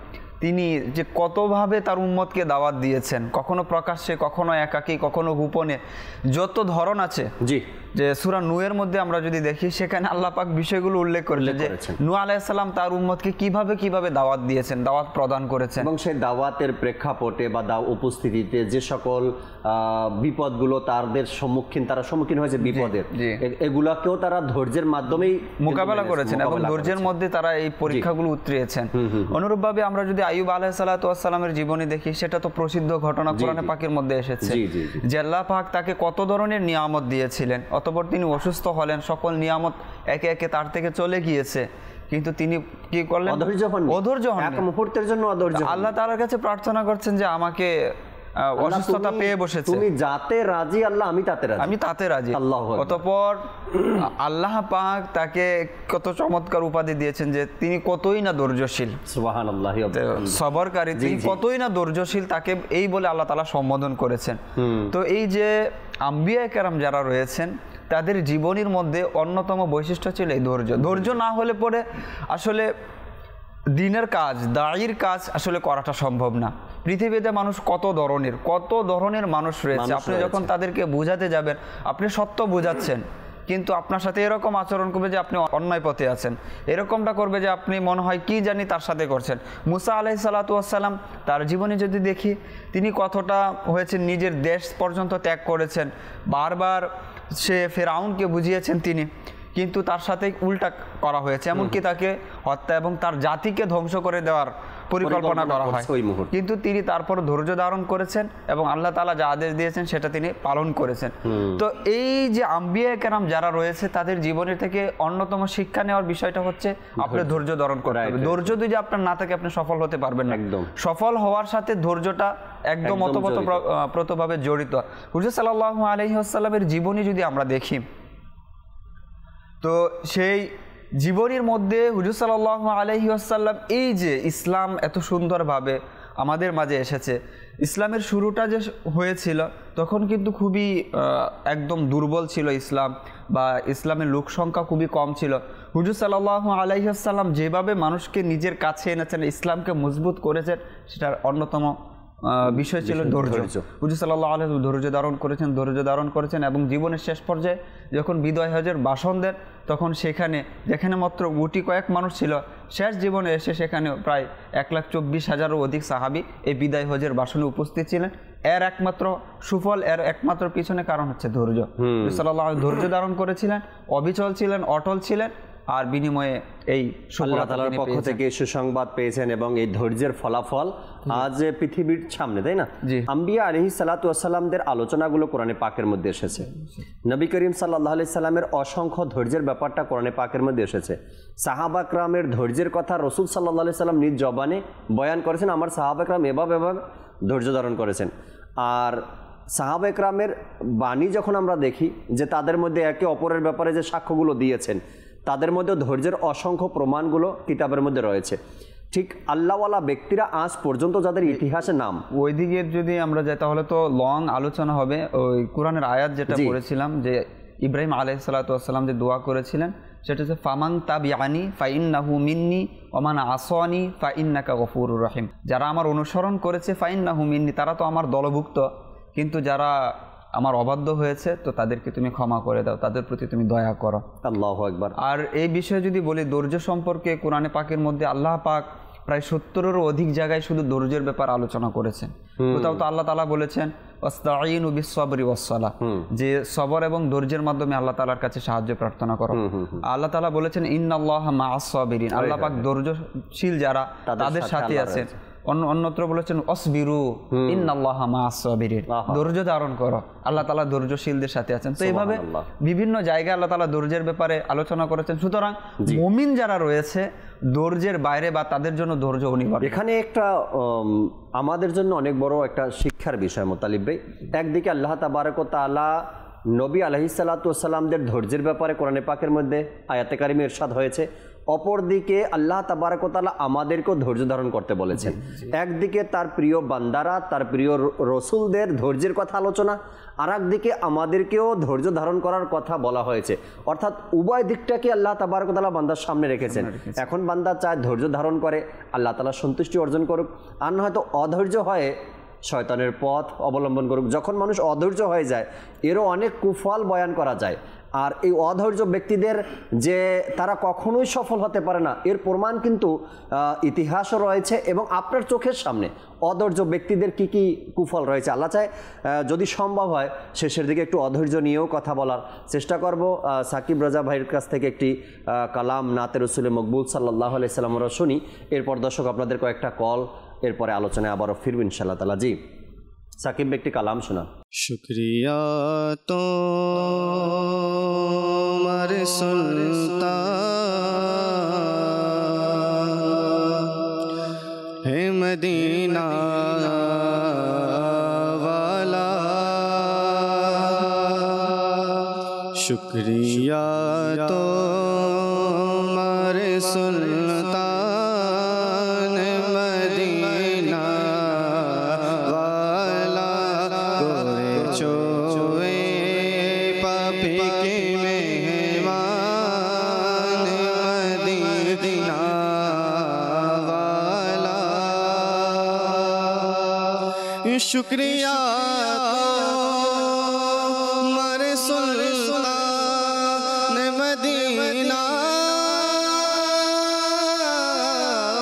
তিনি যে কতভাবে তার উম্মতকে দাওয়াত দিয়েছেন, কখনো প্রকাশ্যে, কখনো একাকী, কখনো গোপনে, যত ধরন আছে। যে সূরা নূহের মধ্যে আমরা যদি দেখি, সেখানে আল্লাহ পাক বিষয়গুলো উল্লেখ করেছেন যে নূহ আলাইহিস সালাম তার উম্মতকে কিভাবে দাওয়াত দিয়েছেন, দাওয়াত প্রদান করেছেন, এবং সেই দাওয়াতের প্রেক্ষাপটে বা উপস্থিতিতে যে সকল বিপদগুলো তারা সম্মুখীন হয়েছে বিপদের, এগুলাকেও তারা ধৈর্যের মাধ্যমেই মোকাবেলা করেছেন এবং ধৈর্যের মধ্যে তারা এই পরীক্ষাগুলো উতরিয়েছেন। অনুরূপভাবে আমরা যদি আইয়ুব আলাইহিসসালামের জীবনী দেখি, সেটা তো প্রসিদ্ধ ঘটনা, কোরআনে পাকের মধ্যে এসেছে যে আল্লাহ পাক তাকে কত ধরনের নিয়ামত দিয়েছিলেন। অতঃপর তিনি অসুস্থ হলেন, সকল নিয়ামত একে একে তার থেকে চলে গিয়েছে, কিন্তু তিনি কি করলেন? অধৈর্য হন, এক মুহূর্তের জন্য অধৈর্য। আল্লাহ তাআলার কাছে প্রার্থনা করছেন যে আমাকে অসুস্থতা পেয়ে বসেছে, তুমি যাতে রাজি আল্লাহ, আমি তাতে রাজি। অতঃপর আল্লাহ পাক তাকে কত চমৎকার উপাধি দিয়েছেন যে তিনি কতই না ধৈর্যশীল, সুবহানাল্লাহ, সবরকারী, তিনি কতই না ধৈর্যশীল, তাকে এই বলে আল্লাহ তাআলা সম্বোধন করেছেন। তো এই যে আম্বিয়া কেরাম যারা রয়েছেন, তাদের জীবনের মধ্যে অন্যতম বৈশিষ্ট্য ছিল এই ধৈর্য। ধৈর্য না হলে পরে আসলে দিনের কাজ, দায়ীর কাজ আসলে করাটা সম্ভব না। পৃথিবীতে মানুষ কত ধরনের মানুষ রয়েছে, আপনি যখন তাদেরকে বোঝাতে যাবেন, আপনি সত্য বোঝাচ্ছেন, কিন্তু আপনার সাথে এরকম আচরণ করবে যে আপনি অন্যায় পথে আছেন, এরকমটা করবে যে আপনি মনে হয় কি জানি তার সাথে করছেন। মুসা আলাইহিসসালাম তার জীবনে যদি দেখি, তিনি কতটা হয়েছে, নিজের দেশ পর্যন্ত ত্যাগ করেছেন, বারবার সে ফেরাউনকে বুঝিয়েছেন তিনি, কিন্তু তার সাথে উল্টা করা হয়েছে, এমনকি তাকে হত্যা এবং তার জাতিকে ধ্বংস করে দেওয়ার পরিকল্পনা করা হয়, কিন্তু তিনি তারপর ধৈর্য ধারণ করেছেন এবং আল্লাহ তাআলা যা আদেশ দিয়েছেন সেটা তিনি পালন করেছেন। তো এই যে আম্বিয়া কেরাম যারা রয়েছে, তাদের জীবনের থেকে অন্যতম শিক্ষা নেওয়ার বিষয়টা হচ্ছে আপনি ধৈর্য ধারণ করতে হবে। ধৈর্য যদি আপনার না থাকে, আপনি সফল হতে পারবেন না। সফল হওয়ার সাথে ধৈর্যটা একদম ওতপ্রোতভাবে জড়িত। হুজুর সাল্লাল্লাহু আলাইহি ওয়াসাল্লামের জীবনী যদি আমরা দেখি, তো সেই জীবনের মধ্যে হুজুর সাল্লাল্লাহু আলাইহি ওয়াসাল্লাম এই যে ইসলাম এত সুন্দরভাবে আমাদের মাঝে এসেছে, ইসলামের শুরুটা যে হয়েছিল তখন কিন্তু খুবই একদম দুর্বল ছিল ইসলাম, বা ইসলামের লোক সংখ্যা খুবই কম ছিল। হুজুর সাল্লাল্লাহু আলাইহি ওয়াসাল্লাম যেভাবে মানুষকে নিজের কাছে এনেছেন, ইসলামকে মজবুত করেছেন, সেটার অন্যতম বিষয় ছিল ধৈর্য। হুজুর সাল্লাল্লাহু আলাইহি ওয়াসাল্লাম ধৈর্য ধারণ করেছেন এবং জীবনের শেষ পর্যায়ে যখন বিদায় হজের ভাষণ দেন, তখন যেখানে মাত্র গুটি কয়েক মানুষ ছিল, শেষ জীবনে এসে সেখানে প্রায় 1,24,000-এরও অধিক সাহাবী এই বিদায় হজের ভাষণে উপস্থিত ছিলেন। এর একমাত্র সুফল, এর একমাত্র পিছনে কারণ হচ্ছে ধৈর্য। সাল্লাল্লাহু আলাইহি ওয়াসাল্লাম ধৈর্য ধারণ করেছিলেন, অবিচল ছিলেন, অটল ছিলেন, আর বিনিময়ে এই আল্লাহ সফলতা তাআলার তিনি পক্ষ পেয়েছেন। থেকে সুসংবাদ পেয়েছেন এবং এই ধৈর্যের ফলাফল আজ পৃথিবীর সামনে, তাই না? জি। আম্বিয়া আলাইহিস সালাতু ওয়াস সালামদের আলোচনাগুলো কোরআনে পাকের মধ্যে এসেছে। নবী করিম সাল্লাল্লাহু আলাইহি সাল্লামের অসংখ্য ধৈর্যের ব্যাপারটা কোরআনে পাকের মধ্যে এসেছে। সাহাবা کرامের ধৈর্যের কথা রাসূল সাল্লাল্লাহু আলাইহি সাল্লাম নিজ জবানে বয়ান করেছেন। আমার সাহাবা کرام এভাবে ধৈর্য ধারণ করেছেন। আর সাহাবা একরামের বাণী যখন আমরা দেখি যে তাদের মধ্যে একে অপরের ব্যাপারে যে সাক্ষ্যগুলো দিয়েছেন, তাদের মধ্যে ধৈর্যের অসংখ্য প্রমাণগুলো কিতাবের মধ্যে রয়েছে। ঠিক আল্লাহওয়ালা ব্যক্তিরা আজ পর্যন্ত যাদের ইতিহাসে নাম, ওই দিকে যদি আমরা যাই তাহলে তো লং আলোচনা হবে। ওই কোরআনের আয়াত যেটা পড়েছিলাম যে ইব্রাহিম আলাইহিস সালাতু ওয়াস সালাম যে দোয়া করেছিলেন, সেটা হচ্ছে ফামান তাবিআনি ফাইন্নাহু মিন্নি ওমান আসানি ফাইন্নাকা গফুরুর রহিম। যারা আমার অনুসরণ করেছে ফাইন্নাহু মিন্নি, তারা তো আমার দলভুক্ত, কিন্তু যারা আমার অবাধ্য হয়েছে তো তাদেরকে তুমি ক্ষমা করে দাও, তাদের প্রতি তুমি দয়া করো। আল্লাহু আকবার। আর এই বিষয়ে যদি বলি ধৈর্য সম্পর্কে, কোরআনে পাকের মধ্যে আল্লাহ পাক প্রায় 70-এরও অধিক জায়গায় শুধু ধৈর্যের ব্যাপার আলোচনা করেছেন। কোথাও তো আল্লাহ তাআলা বলেছেন ওয়াস্তাঈনু বিস-সাবরি ওয়াস-সালাহ, যে সবর এবং ধৈর্যের মাধ্যমে আল্লাহ তাআলার কাছে সাহায্য প্রার্থনা করো। আল্লাহ তাআলা বলেছেন ইন্নাল্লাহা মা'আস-সাবিরিন, আল্লাহ পাক ধৈর্যশীল যারা তাদের সাথে আছেন। অন্যত্র বলেছেন অসবিরু ইন্নাল্লাহা মা'আস-সাবিরিন, ধৈর্য ধারণ করো, আল্লাহ তাআলা ধৈর্যশীলদের সাথে আছেন। তো এইভাবে বিভিন্ন জায়গায় আল্লাহ তাআলা ধৈর্যের ব্যাপারে আলোচনা করেছেন। সুতরাং মুমিন যারা রয়েছে ধৈর্যের বাইরে বা তাদের জন্য ধৈর্য অনিবার্য। এখানে একটা আমাদের জন্য অনেক বড় একটা শিক্ষার বিষয় মোতালিব ভাই। একদিকে আল্লাহ তাবারক ওয়া তাআলা নবী আলাইহিস সালাতু ওয়াস সালামদের ধৈর্যের ব্যাপারে কোরআনে পাকের মধ্যে আয়াতে কারিমে ইরশাদ হয়েছে, অপরদিকে আল্লাহ তাবারক ওয়া তাআলা আমাদেরকেও ধৈর্য ধারণ করতে বলেছেন। একদিকে তার প্রিয় বান্দারা, তার প্রিয় রসুলদের ধৈর্যের কথা আলোচনা, আর একদিকে আমাদেরকেও ধৈর্য ধারণ করার কথা বলা হয়েছে। অর্থাৎ উভয় দিকটাকে আল্লাহ তাবারক ওয়া তাআলা বান্দার সামনে রেখেছেন। এখন বান্দা চায় ধৈর্য ধারণ করে আল্লাহ তাআলার সন্তুষ্টি অর্জন করুক, আর না হয়তো অধৈর্য হয়ে শয়তানের পথ অবলম্বন করুক। যখন মানুষ অধৈর্য হয়ে যায় এরও অনেক কুফল বয়ান করা যায়। আর এই অধৈর্য ব্যক্তিদের যে তারা কখনোই সফল হতে পারে না, এর প্রমাণ কিন্তু ইতিহাসও রয়েছে এবং আপনার চোখের সামনে অধৈর্য ব্যক্তিদের কি কি কুফল রয়েছে। আল্লাহ চায় যদি সম্ভব হয় শেষের দিকে একটু অধৈর্য নিয়েও কথা বলার চেষ্টা করব। সাকিব রাজা ভাইয়ের কাছ থেকে একটি কালাম নাতে রসুলে মকবুল সাল্লাল্লাহু আলাইহি সাল্লাম আমরা শুনি, এরপর দর্শক আপনাদের কয়েকটা কল, এরপরে আলোচনায় আবারও ফিরব ইনশাআল্লাহ তাআলা। জি সাকিব একটি কালাম শোনান। শুকরিয়া তোমার সুলতান হে মদিনা ওয়ালা, শুকরিয়া তোমার সুলতান মদিনা ওয়ালা, করেছো এ পাপিকে মেহমান মদিনা ওয়ালা। শুকরিয়া তোমার সুলতান মদিনা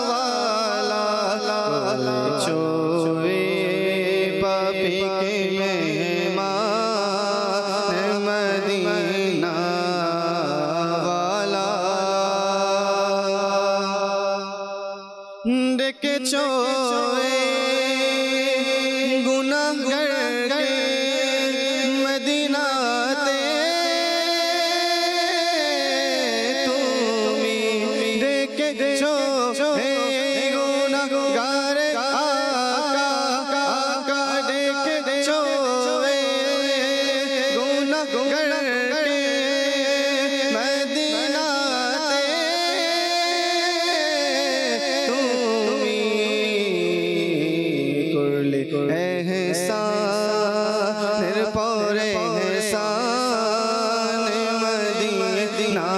ওয়ালা, করেছো এ পাপিকে মেহমান মদিনা ওয়ালা। ডেকেছো গুনাহগারকে মদিনাতে, তুমি ডেকেছো হে গুনাহগার আকা, ডেকেছো হে গুনাহগারকে মদিনাতে, তুমি করলে এহসানের পরে এহসান মদিনা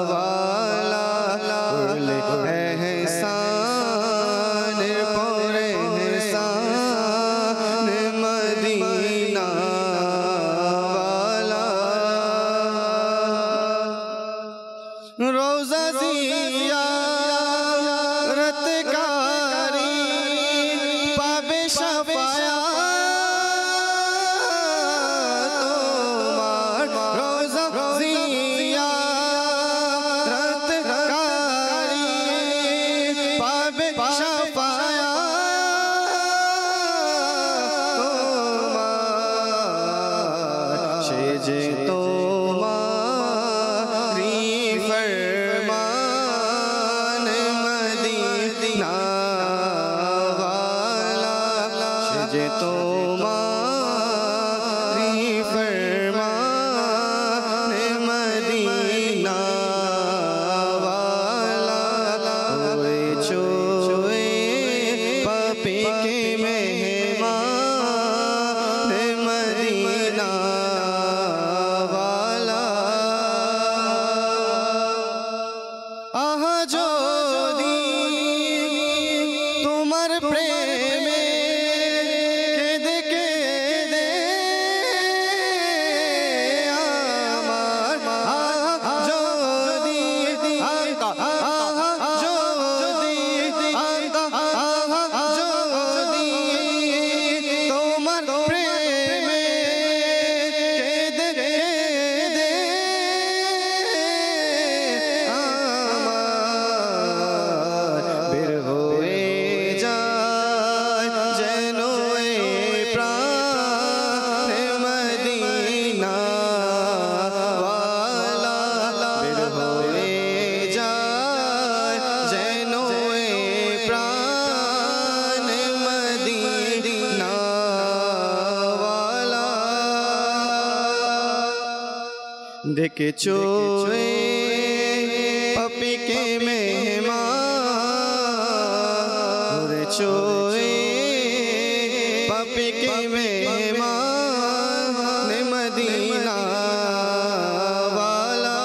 ওয়ালা, করলে এহসানের পরে এহসান মদিনা ওয়ালা। রোজা জিয়ারত কারি পাবে শাফায়াত তোমার, রোজা জিয়ারত সে যে তোমারি ফরমান মদিনা ওয়ালা সে যে তোমারি ফরমান মদিনা ওয়ালা ওই চোয়ে পাপি কে মেহমান মদিনা ওয়ালা আহা যদি তোমার প্রেমে কেঁদে কেঁদে আমার যদি তোমার প্রেমে কেঁদে কেঁদে আমার বের হয়ে যায় যেন এ প্রাণ মদিনা ওয়ালা বের হয়ে যায় যেন এ প্রাণ মদিনা ওয়ালা দেখেছো এ পাপি কে মেহমান করেছো এ পাপি কে মেহমান মদিনা ওয়ালা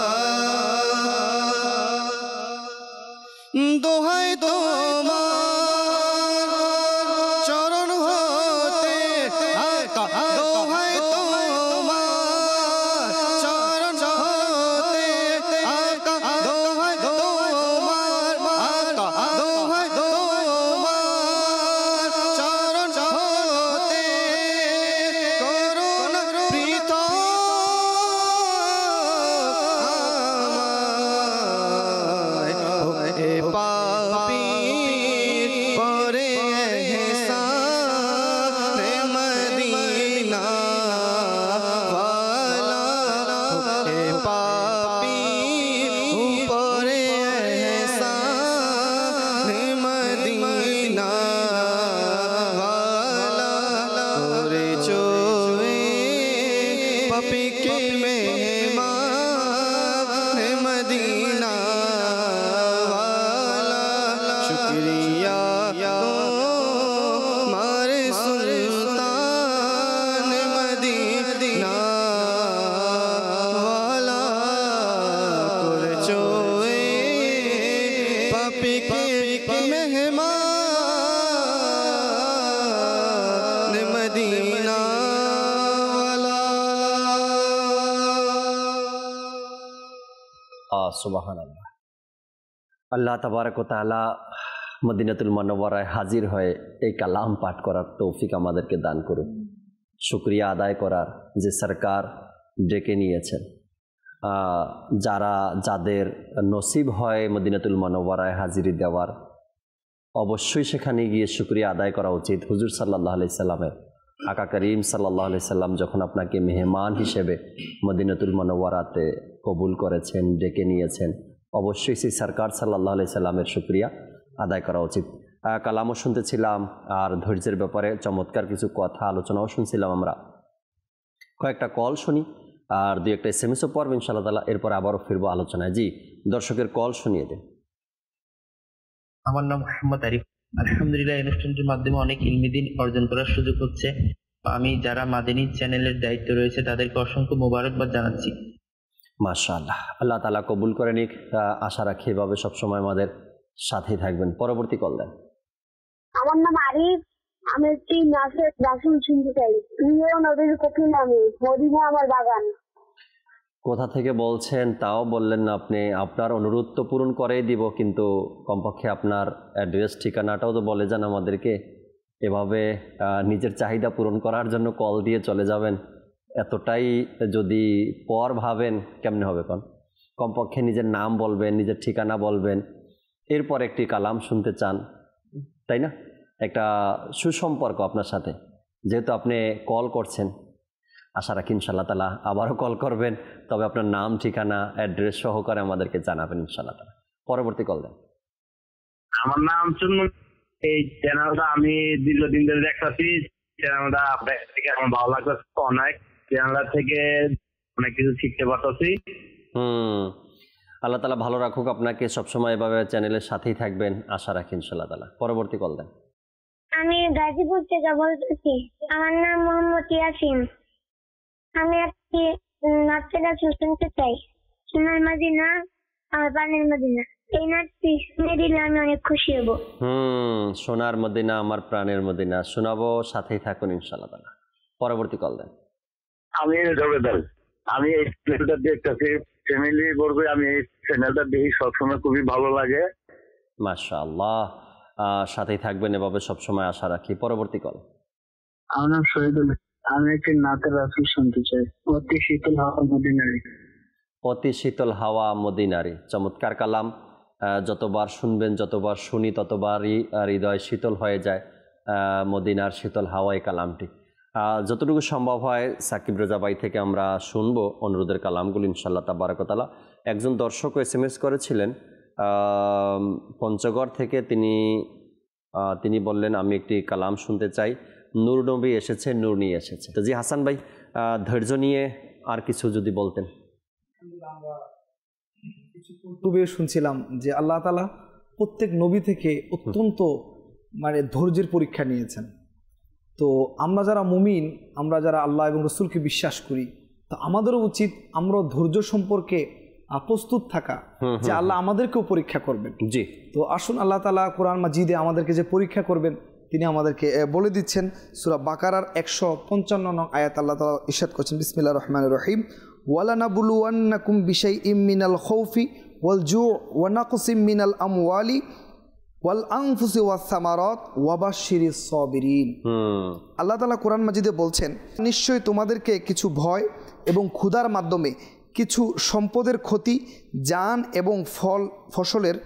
দোহাই তোমার চরণ হতে দোহাই তোমার চরণ হতে দোহাই তোমার দোহাই তোমার চরণ হতে করুণ প্রীত এ পাপি পরে এহসান মদিনা ওয়ালা এ পাপি উপরে এহসান মদিনা ওয়ালা ওরে চোয়ে পাপি কে মেহমান মদিনা ওয়ালা শুকরিয়া তোমার সুলতান মদিনা ওয়ালা করেছো এ পাপি কে মেহমান মদিনা ওয়ালা সুবহানাল্লাহ। আল্লাহ তাবারক ওয়া তাআলা মদিনাতুল মুনাওয়ারায় হাজির হয়ে এই কালাম পাঠ করার তৌফিক আমাদেরকে দান করুন। শুকরিয়া আদায় করার যে সরকার ডেকে নিয়েছেন, যারা যাদের নসিব হয় মদিনাতুল মুনাওয়ারায় হাজিরি দেওয়ার, অবশ্যই সেখানে গিয়ে শুকরিয়া আদায় করা উচিত। হুজুর সাল্লাল্লাহু আলাইহি সাল্লামের আকা করিম সাল্লাল্লাহু আলাইহি সাল্লাম যখন আপনাকে মেহমান হিসেবে মদিনাতুল মুনাওয়ারাতে কবুল করেছেন, ডেকে নিয়েছেন, অবশ্যই সেই সরকার সাল্লাল্লাহু আলাইহি সাল্লামের শুকরিয়া আদায় করা উচিত। কালামও শুনতেছিলাম আর ধৈর্যের ব্যাপারে চমৎকার কিছু কথা আলোচনাও শুনছিলাম। আমরা কয়েকটা কল শুনি আর দুই একটা এসএমএসও পড়ব ইনশাআল্লাহ তাআলা, এরপর আবারও ফিরবো আলোচনায়। জি, দর্শকের কল শুনিয়ে দেন। আমার নাম মোহাম্মদ আরিফ। আলহামদুলিল্লাহ, এই অনুষ্ঠানটির মাধ্যমে অনেক ইলমি দিন অর্জন করার সুযোগ হচ্ছে। আমি যারা মাদানী চ্যানেলের দায়িত্ব রয়েছে তাদেরকে অসংখ্য মোবারকবাদ জানাচ্ছি। মাশাআল্লাহ, আল্লাহ তাআলা কবুল করে নিক। আশা রাখি এভাবে সবসময় আমাদের সাথেই থাকবেন। পরবর্তী কল দেন। আমার নাম আরিফ, আমি একটি নাচের গান শুনতে চাই। প্রিয় নবীর কফি নামে মদিনা আমার বাগান। কোথা থেকে বলছেন তাও বললেন না আপনি। আপনার অনুরোধ তো পূরণ করেই দিব, কিন্তু কমপক্ষে আপনার অ্যাড্রেস ঠিকানাটাও তো বলে যান আমাদেরকে। এভাবে নিজের চাহিদা পূরণ করার জন্য কল দিয়ে চলে যাবেন, এতটাই যদি পর ভাবেন কেমনে হবে? কমপক্ষে নিজের নাম বলবেন, নিজের ঠিকানা বলবেন, এরপর একটি কালাম শুনতে চান, তাই না? একটা সুসম্পর্ক আপনার সাথে, যেহেতু আপনি কল করছেন। আশা রাখি ইনশাআল্লাহ তাআলা আবারও কল করবেন, তবে আপনার নাম, ঠিকানা, অ্যাড্রেস সহকারে আমাদেরকে জানাবেন ইনশাআল্লাহ তাআলা। পরবর্তী কল দেন। আমার নাম চুন্নু। এই চ্যানেলটা আমি দীর্ঘদিন ধরে দেখতেছি। চ্যানেলটা আপনার থেকে আমার ভালো লাগছে অনেক। চ্যানেলটা থেকে অনেক কিছু শিখতে পারতেছি। আল্লাহ তাআলা ভালো রাখুক আপনাকে, সবসময় এভাবে চ্যানেলের সাথেই থাকবেন আশা রাখি ইনশাআল্লাহ তাআলা। পরবর্তী কল দেন। আমি গাজীপুর থেকে বলতেছি। আমার নাম মোহাম্মদ ইয়াসিন। আমি একটি নাচের গান শুনতে চাই, সোনার মদিনা আর প্রাণের মদিনা। এই নাচটি শুনে দিলে আমি অনেক খুশি হব। সোনার মদিনা আমার প্রাণের মদিনা শোনাবো, সাথেই থাকুন ইনশাআল্লাহ তাআলা। পরবর্তী কল দেন। আমি আমি এই চ্যানেলটা দেখতেছি, ফ্যামিলি বর্গ। আমি এই চ্যানেলটা দেখি সবসময়, খুবই ভালো লাগে। মাশাআল্লাহ, সাথেই থাকবেন এভাবে সবসময় আশা রাখি। পরবর্তী কল। আমার নাম শহীদুল। আমি একটি নাচের রাসূল শুনতে চাই, অতি শীতল হাওয়া মদিনারি। অতি শীতল হাওয়া মদিনারি, চমৎকার কালাম। যতবার শুনবেন, যতবার শুনি ততবারই হৃদয় শীতল হয়ে যায় মদিনার শীতল হাওয়া এই কালামটি। যতটুকু সম্ভব হয় সাকিব রেজা ভাই থেকে আমরা শুনবো অনুরোধের কালামগুলো ইনশাআল্লাহ তাবারক ওয়া তাআলা। একজন দর্শক SMS করেছিলেন পঞ্চগড় থেকে, তিনি বললেন আমি একটি কালাম শুনতে চাই। নূর নবী এসেছে, নূর নিয়ে এসেছে। তো জি হাসান ভাই, ধৈর্য নিয়ে আর কিছু যদি বলতেন। পূর্বে শুনছিলাম যে আল্লাহ তাআলা প্রত্যেক নবী থেকে অত্যন্ত ধৈর্যের পরীক্ষা নিয়েছেন। তো আমরা যারা মুমিন, আমরা যারা আল্লাহ এবং রসুলকে বিশ্বাস করি, তো আমাদেরও উচিত আমরা ধৈর্য সম্পর্কে প্রস্তুত থাকা, যে আল্লাহ আমাদেরকেও পরীক্ষা করবেন। জি, তো আসুন আল্লাহ তাআলা কোরআন মাজিদে আমাদেরকে যে পরীক্ষা করবেন তিনি আমাদেরকে বলে দিচ্ছেন। সূরা বাকারার 155 নং আয়াত আল্লাহ তাআলা ইরশাদ করছেন, বিসমিল্লাহির রহমানির রহিম, ওয়ালানাবলুওয়ান্নাকুম বিশাইইম মিনাল খাউফি ওয়াল জু' ওয়া নাকসিম মিনাল আমওয়ালি ওয়াল আনফুসি ওয়াস সামারাত ওয়া বাশশিরিস সাবিরিন। আল্লাহ তাআলা কোরআন মাজিদে বলছেন, নিশ্চয়ই তোমাদেরকে কিছু ভয় এবং ক্ষুধার মাধ্যমে কিছু সম্পদের ক্ষতি, জান এবং ফসলের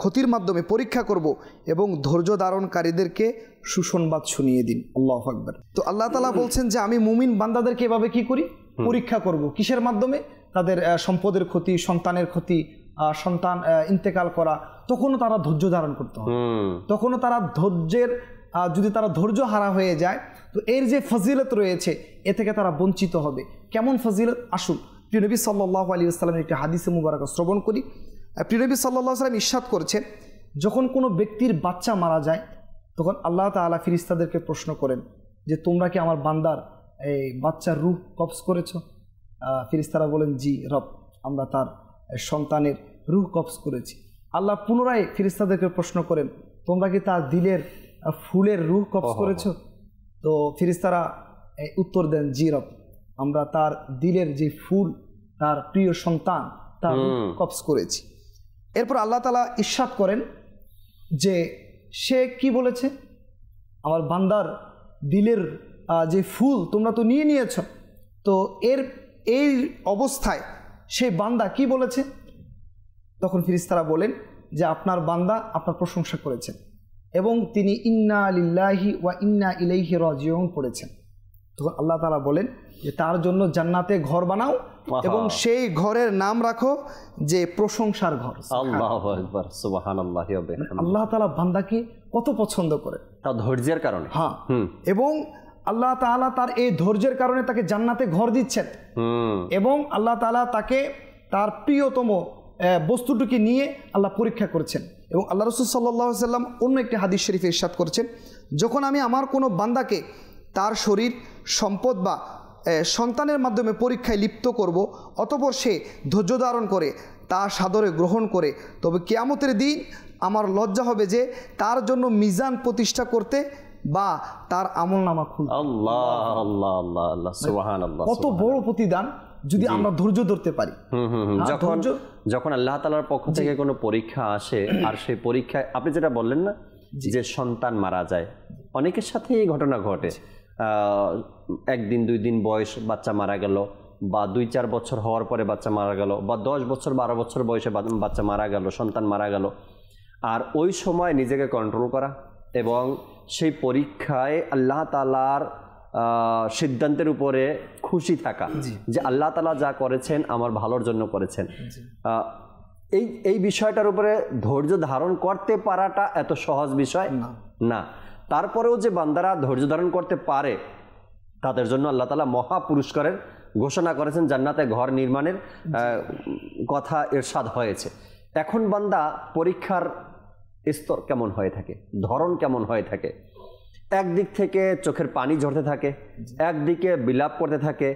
ক্ষতির মাধ্যমে পরীক্ষা করব এবং ধৈর্য ধারণকারীদেরকে সুসংবাদ শুনিয়ে দিন। আল্লাহু আকবার। তো আল্লাহ তাআলা বলছেন যে আমি মুমিন বান্দাদেরকে এভাবে কি করি, পরীক্ষা করব। কিসের মাধ্যমে? তাদের সম্পদের ক্ষতি, সন্তানের ক্ষতি, সন্তান ইন্তেকাল করা, তখনও তারা ধৈর্য ধারণ করতে হবে। তখনও তারা যদি তারা ধৈর্য হারা হয়ে যায়, তো এর যে ফজিলত রয়েছে এ থেকে তারা বঞ্চিত হবে। কেমন ফজিলত? আসুন প্রিয় নবী সাল্লাল্লাহু আলাইহি ওয়াসাল্লামের একটি হাদিসে মুবারাকা শ্রবণ করি। প্রিয় নবী সাল্লাল্লাহু আলাইহি ওয়াসাল্লাম ইরশাদ করেছেন, যখন কোনো ব্যক্তির বাচ্চা মারা যায় তখন আল্লাহ তাআলা ফেরেশতাদেরকে প্রশ্ন করেন যে তোমরা কি আমার বান্দার এই বাচ্চার রূহ কবজ করেছো? ফেরেশতারা বলেন, জি রব, আমরা তার সন্তানের রূহ কবজ করেছি। আল্লাহ পুনরায় ফেরেশতাদেরকে প্রশ্ন করেন, তোমরা কি তার দিলের ফুলের রূহ কবজ করেছো? তো ফেরেশতারা উত্তর দেন, জি রব, আমরা তার দিলের যে ফুল, তার প্রিয় সন্তান, তার রূহ কবজ করেছি। এরপর আল্লাহ তাআলা ইরশাদ করেন যে সে কি বলেছে, আমার বান্দার দিলের যে ফুল তোমরা তো নিয়ে নিয়েছ। তো এই অবস্থায় সেই বান্দা কি বলেছে? তখন ফেরেশতারা বলেন যে আপনার বান্দা আপনার প্রশংসা করেছেন এবং তিনি ইন্না লিল্লাহি ওয়া ইন্না ইলাইহি রাজিউন পড়েছেন। তখন আল্লাহ তাআলা বলেন যে তার জন্য জান্নাতে ঘর বানাও এবং সেই ঘরের নাম রাখো যে প্রশংসার ঘর। আল্লাহু আকবার, সুবহানাল্লাহি ওয়া বিহামদিহি। আল্লাহ তাআলা বান্দাকে কত পছন্দ করে, তার ধৈর্যের কারণে। হ্যাঁ, এবং আল্লাহ তাআলা তার এই ধৈর্যের কারণে তাকে জান্নাতে ঘর দিচ্ছেন এবং আল্লাহ তাআলা তাকে তার প্রিয়তম বস্তুটিকে নিয়ে আল্লাহ পরীক্ষা করেছেন। এবং আল্লাহ রাসূল সাল্লাল্লাহু আলাইহি ওয়াসাল্লাম অন্য একটি হাদিস শরীফে ইরশাদ করেছেন, যখন আমি আমার কোনো বান্দাকে তার শরীর, সম্পদ বা সন্তানের মাধ্যমে পরীক্ষায় লিপ্ত করব, অতঃপর সে ধৈর্য ধারণ করে তা সাদরে গ্রহণ করে, তবে কিয়ামতের দিন আমার লজ্জা হবে যে তার জন্য মিজান প্রতিষ্ঠা করতে বা তার আমলনামা খুলতে। আল্লাহ আল্লাহ আল্লাহ আল্লাহ, সুবহানাল্লাহ। কত বড় প্রতিদান যদি আমরা ধৈর্য ধরতে পারি। যখন আল্লাহ তাআলার পক্ষ থেকে কোনো পরীক্ষা আসে, আর সেই পরীক্ষায় আপনি যেটা বললেন না যে সন্তান মারা যায়, অনেকের সাথে এই ঘটনা ঘটে। একদিন 2 দিন বয়স বাচ্চা মারা গেল, বা 2-4 বছর হওয়ার পরে বাচ্চা মারা গেল, বা 10 বছর 12 বছর বয়সে বাচ্চা মারা গেল, সন্তান মারা গেল। আর ওই সময় নিজেকে কন্ট্রোল করা এবং সেই পরীক্ষায় আল্লাহ তাআলার সিদ্ধান্তের উপরে খুশি থাকা যে আল্লাহ তাআলা যা করেছেন আমার ভালোর জন্য করেছেন, এই বিষয়টার উপরে ধৈর্য ধারণ করতে পারাটা এত সহজ বিষয় না। তারপরেও যে বান্দারা ধৈর্য ধারণ করতে পারে তাদের জন্য আল্লাহ তাআলা মহা পুরস্কারের ঘোষণা করেছেন, জান্নাতে ঘর নির্মাণের কথা ইরশাদ হয়েছে। এখন বান্দা পরীক্ষার স্তর কেমন হয়ে থাকে, ধরন কেমন হয়ে থাকে, একদিক থেকে চোখের পানি ঝরতে থাকে, একদিকে বিলাপ করতে থাকে,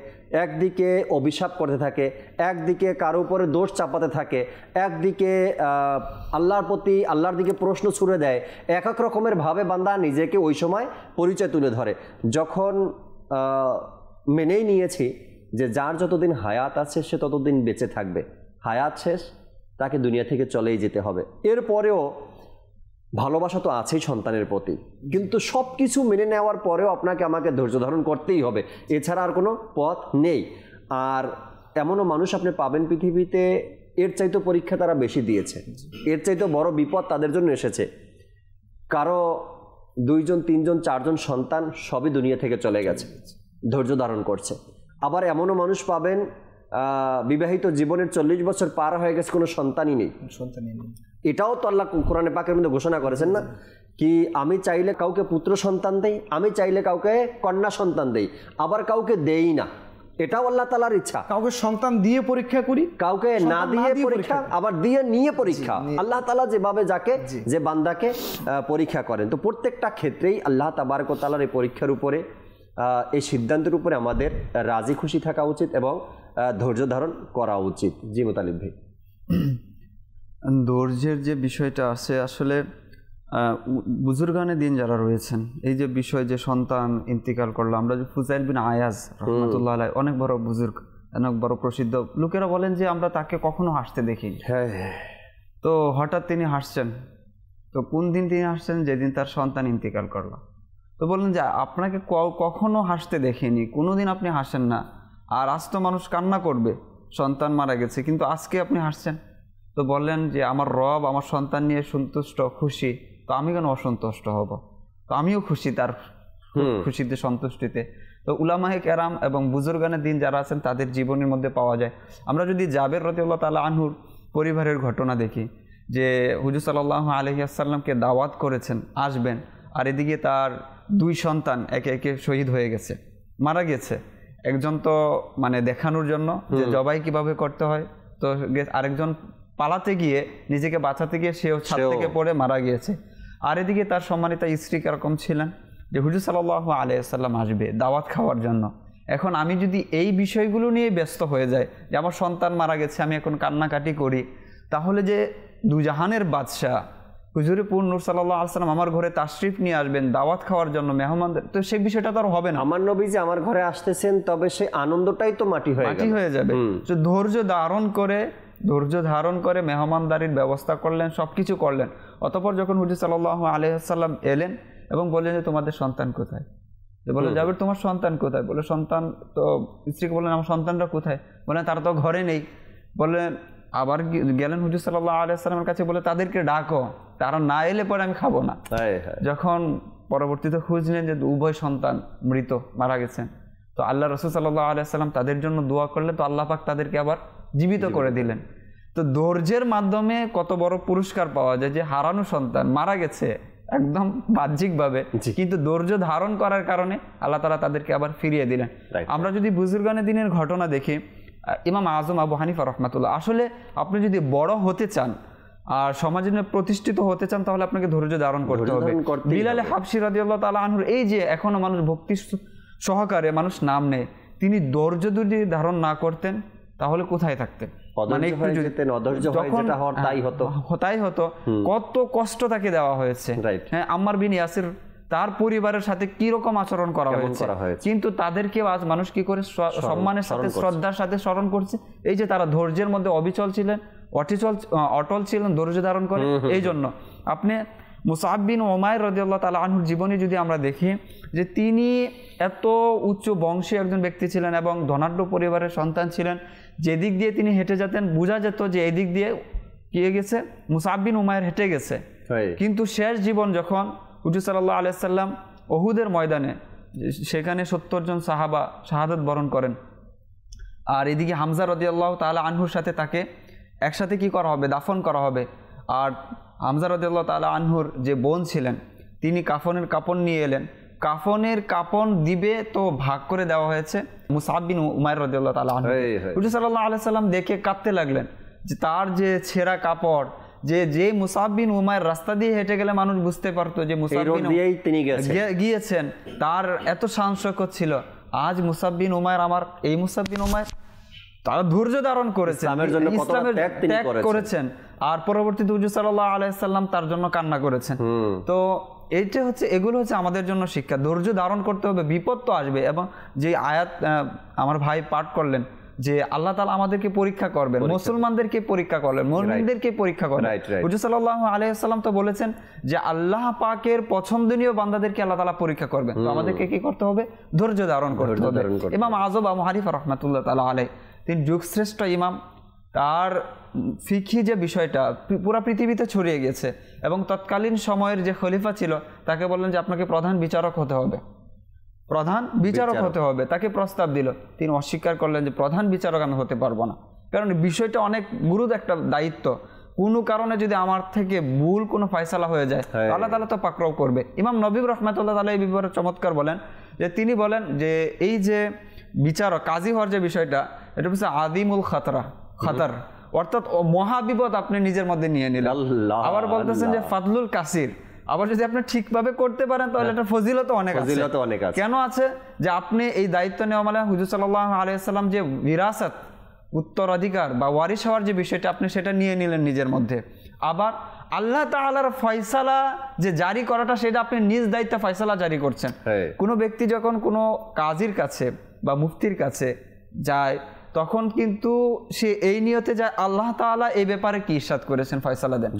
একদিকে অভিশাপ করতে থাকে, একদিকে কারো উপরে দোষ চাপাতে থাকে, একদিকে আল্লাহর প্রতি আল্লাহর দিকে প্রশ্ন ছুড়ে দেয়। এক এক রকমের ভাবে বান্দা নিজেকে ওই সময় পরিচয় তুলে ধরে। যখন মেনেই নিয়েছি যে যার যতদিন হায়াত আছে সে ততদিন বেঁচে থাকবে, হায়াত শেষ, তাকে দুনিয়া থেকে চলেই যেতে হবে। এরপরেও ভালোবাসা তো আছেই সন্তানের প্রতি, কিন্তু সব কিছু মেনে নেওয়ার পরেও আপনাকে আমাকে ধৈর্য ধারণ করতেই হবে, এছাড়া আর কোনো পথ নেই। আর এমনও মানুষ আপনি পাবেন পৃথিবীতে এর চাইতে পরীক্ষা তারা বেশি দিয়েছে, এর চাইতে বড় বিপদ তাদের জন্য এসেছে। কারো 2 জন 3 জন 4 জন সন্তান সবই দুনিয়া থেকে চলে গেছে, ধৈর্য ধারণ করছে। আবার এমনও মানুষ পাবেন বিবাহিত জীবনের 40 বছর পার হয়ে গেছে, কোনো সন্তানই নেই। এটাও তো আল্লাহ কোরআনে পাকের মধ্যে ঘোষণা করেছেন না কি, আমি চাইলে কাউকে পুত্র সন্তান দেই, আমি চাইলে কাউকে কন্যা সন্তান দেই, আবার কাউকে দেই না। এটাও আল্লাহ তাআলার ইচ্ছা। কাউকে সন্তান দিয়ে পরীক্ষা করি, কাউকে না দিয়ে পরীক্ষা, আবার দিয়ে নিয়ে পরীক্ষা। আল্লাহ তাআলা যেভাবে যাকে যে বান্দাকে পরীক্ষা করেন, তো প্রত্যেকটা ক্ষেত্রেই আল্লাহ তাবারক ওয়া তাআলার এই পরীক্ষার উপরে, এই সিদ্ধান্তের উপরে আমাদের রাজি খুশি থাকা উচিত এবং ধৈর্য ধারণ করা উচিত। জি মুতালিব ভাই। ধৈর্যের যে বিষয়টা আছে, আসলে বুজুর্গানে দিন যারা রয়েছেন, এই যে বিষয় যে সন্তান ইন্তিকাল করলো, আমরা যে ফুজাইল বিন আয়াজ রহমাতুল্লাহ আলাইহি, অনেক বড় বুজুর্গ, অনেক বড় প্রসিদ্ধ, লোকেরা বলেন যে আমরা তাকে কখনো হাসতে দেখিনি। তো হঠাৎ তিনি হাসছেন। তো কোন দিন তিনি হাসছেন? যেদিন তার সন্তান ইন্তিকাল করলো। তো বললেন যে আপনাকে কখনো হাসতে দেখিনি, কোনোদিন আপনি হাসেন না, আর আজ তো মানুষ কান্না করবে সন্তান মারা গেছে, কিন্তু আজকে আপনি হাসছেন। তো বললেন যে আমার রব আমার সন্তান নিয়ে সন্তুষ্ট, খুশি, তো আমি কেন অসন্তুষ্ট হব? তো আমিও খুশি তার খুশিতে, সন্তুষ্টিতে। তো উলামায়ে কেরাম এবং বুজুর্গানে দিন যারা আছেন তাদের জীবনের মধ্যে পাওয়া যায়। আমরা যদি জাবের রাদিয়াল্লাহু তাআলা আনহুর পরিবারের ঘটনা দেখি, যে হুজুর সাল্লাল্লাহু আলাইহি ওয়াসাল্লামকে দাওয়াত করেছেন আসবেন, আর এদিকে তার 2 সন্তান একে একে শহীদ হয়ে গেছে, মারা গেছে। একজন তো মানে দেখানোর জন্য যে জবাই কিভাবে করতে হয়, তো আরেকজন পালাতে গিয়ে, নিজেকে বাঁচাতে গিয়ে সেও ছাদ থেকে পড়ে মারা গিয়েছে। আর এদিকে তার সম্মানিতা স্ত্রী কিরকম ছিলেন, যে হুজুর সাল্লাল্লাহু আলাইহি ওয়াসাল্লাম আসবে দাওয়াত খাওয়ার জন্য। এখন আমি যদি এই বিষয়গুলো নিয়ে ব্যস্ত হয়ে যাই, যে আমার সন্তান মারা গেছে, আমি এখন কান্নাকাটি করি, তাহলে যে 2 জাহানের বাদশাহ হুজুরে নূর সাল্লাল্লাহু আলাইহি ওয়াসাল্লাম আমার ঘরে তাশরিফ নিয়ে আসবেন দাওয়াত খাওয়ার জন্য মেহমানদের, তো সেই বিষয়টা তো আর হবে না। আমার নবী যে আমার ঘরে আসতেছেন, তবে সেই আনন্দটাই তো মাটি হয়ে যাবে। তো ধৈর্য ধারণ করে মেহমানদারির ব্যবস্থা করলেন, সবকিছু করলেন। অতঃপর যখন হুজুর সাল্লাল্লাহু আলাইহি ওয়াসাল্লাম এলেন এবং বললেন যে তোমাদের সন্তান কোথায়? বলে জাবের তোমার সন্তান কোথায়? বলে সন্তান তো, স্ত্রীকে বললেন আমার সন্তানরা কোথায়? বলেন তারা তো ঘরে নেই। বললেন, আবার গেলেন হুজুর সাল্লাল্লাহু আলাইহি ওয়াসাল্লামের কাছে, বলে তাদেরকে ডাকো, তারা না এলে পরে আমি খাবো না। যখন পরবর্তীতে খোঁজ নেন যে উভয় সন্তান মৃত, মারা গেছেন, তো আল্লাহ রাসূল সাল্লাল্লাহু আলাইহি ওয়াসাল্লাম তাদের জন্য দোয়া করলেন, তো আল্লাহ পাক তাদেরকে আবার জীবিত করে দিলেন। তো ধৈর্যের মাধ্যমে কত বড় পুরস্কার পাওয়া যায়, যে হারানো সন্তান মারা গেছে একদম বাহ্যিকভাবে, কিন্তু ধৈর্য ধারণ করার কারণে আল্লাহ তাআলা তাদেরকে আবার ফিরিয়ে দিলেন। আমরা যদি বুজুর্গানে দিনের ঘটনা দেখি, ইমাম আজম আবু হানিফা রাহমাতুল্লাহ, আসলে আপনি যদি বড় হতে চান আর সমাজে প্রতিষ্ঠিত হতে চান, তাহলে আপনাকে ধৈর্য ধারণ করতে হবে। বিলাল হাবশী রাদিয়াল্লাহু তাআলা আনহুর, এই যে এখনো মানুষ ভক্তি সহকারে মানুষ নাম নেয়, তিনি ধৈর্য যদি ধারণ না করতেন তাহলে কোথায় থাকতেন? মানে তাই হতো, কত কষ্ট তাকে দেওয়া হয়েছে। হ্যাঁ, আম্মার বিন ইয়াসির, তার পরিবারের সাথে কি রকম আচরণ করা হয়েছে, কিন্তু তাদেরকে আজ মানুষ কি করে সম্মানের সাথে, শ্রদ্ধার সাথে স্মরণ করছে। এই যে তারা ধৈর্যের মধ্যে অবিচল ছিলেন, অটল ছিলেন ধৈর্য ধারণ করে। এই জন্য আপনি মুসআব বিন উমাইর রাদিয়াল্লাহু তাআলা আনহুর জীবনী যদি আমরা দেখি, যে তিনি এত উচ্চ বংশী একজন ব্যক্তি ছিলেন এবং ধনাঢ্য পরিবারের সন্তান ছিলেন, যেদিক দিয়ে তিনি হেঁটে যেতেন বোঝা যেত যে এদিক দিয়ে কি গেছে, মুসআব বিন উমাইর হেঁটে গেছে। কিন্তু শেষ জীবন যখন হুজুর সাল্লাল্লাহু আলাইহি ওয়াসাল্লাম উহুদের ময়দানে সেখানে 70 জন সাহাবা শাহাদাত বরণ করেন। আর এদিকে হামজা রাদিয়াল্লাহু তাআলা আনহুর সাথে তাকে একসাথে কি করা হবে, দাফন করা হবে। আর হামজা রাদিয়াল্লাহু তাআলা আনহুর যে বোন ছিলেন তিনি কাফনের কাপড় নিয়ে এলেন। কাফনের কাপড় দিবে তো ভাগ করে দেওয়া হয়েছে মুসআব বিন উমাইর রাদিয়াল্লাহু তাআলা আনহু। হুজুর সাল্লাল্লাহু আলাইহি সাল্লাম দেখে কাঁদতে লাগলেন যে তার যে ছেঁড়া কাপড়, যে মুসআব বিন উমাইর রাস্তা দিয়ে হেঁটে গেলে মানুষ বুঝতে পারতো যে মুসআব বিন তিনি গিয়েছেন, তার এত শান শৌকত ছিল। আজ মুসআব বিন উমাইর, আমার এই মুসআব বিন উমাইর, তারা ধৈর্য ধারণ করেছেন, ইসলামের ত্যাগ করেছেন। আর পরবর্তীতে হুজুর সাল্লাল্লাহু আলাইহি সাল্লাম তার জন্য কান্না করেছেন। তো এইটা হচ্ছে, এগুলো হচ্ছে আমাদের জন্য শিক্ষা। ধৈর্য ধারণ করতে হবে, বিপদ তো আসবে। এবং যে আয়াত আমার ভাই পাঠ করলেন যে আল্লাহ তাআলা আমাদেরকে পরীক্ষা করবেন, মুসলমানদেরকে পরীক্ষা করবেন, মুমিনদেরকে পরীক্ষা করবেন। হুজুর সাল্লাল্লাহু আলাইহি ওয়াসাল্লাম তো বলেছেন যে আল্লাহ পাকের পছন্দনীয় বান্দাদেরকে আল্লাহ তাআলা পরীক্ষা করবেন। তো আমাদেরকে কি করতে হবে? ধৈর্য ধারণ করতে হবে। ইমাম আযম আবু হানিফা রাহমাতুল্লাহ তাআলা আলাইহি, তিনি যুগশ্রেষ্ঠ ইমাম। তার ফিকহি যে বিষয়টা পুরো পৃথিবীতে ছড়িয়ে গেছে। এবং তৎকালীন সময়ের যে খলিফা ছিল তাকে বললেন যে আপনাকে প্রধান বিচারক হতে হবে, প্রধান বিচারক হতে হবে। তাকে প্রস্তাব দিল, তিনি অস্বীকার করলেন যে প্রধান বিচারক আমি হতে পারবো না, কারণ বিষয়টা অনেক গুরুত্ব একটা দায়িত্ব। কোনো কারণে যদি আমার থেকে ভুল কোনো ফয়সালা হয়ে যায় আল্লাহ তাআলা তো পাকড়াও করবে। ইমাম নবী রাহমাতুল্লাহ তাআলা এই ব্যাপারে চমৎকার বলেন যে তিনি বলেন যে এই যে বিচারক, কাজী হওয়ার যে বিষয়টা, এটা হচ্ছে আদিমুল খাতার, অর্থাৎ মহাবিপদ আপনি নিজের মধ্যে নিয়ে নিলেন। আবার বলতেছেন যে ফাদলুল কাসির, আবার যদি আপনি ঠিকভাবে করতে পারেন তাহলে এটা ফজিলত অনেক আছে। কেন আছে? যে আপনি এই দায়িত্ব নেওয়া মানে হুজুর সাল্লাল্লাহু আলাইহি ওয়াসাল্লাম যে বিরাসত, উত্তরাধিকার বা ওয়ারিশ হওয়ার যে বিষয়টা, আপনি সেটা নিয়ে নিলেন নিজের মধ্যে। আবার আল্লাহ তাআলার ফয়সালা যে জারি করাটা, সেটা আপনি নিজ দায়িত্বে ফয়সালা জারি করছেন। কোনো ব্যক্তি যখন কোনো কাজীর কাছে বা মুফতির কাছে যায় তখন কিন্তু সে এই নিয়তে যায় আল্লাহ তাআলা এই ব্যাপারে কি ইরশাদ করেছেন, ফয়সালা দেন।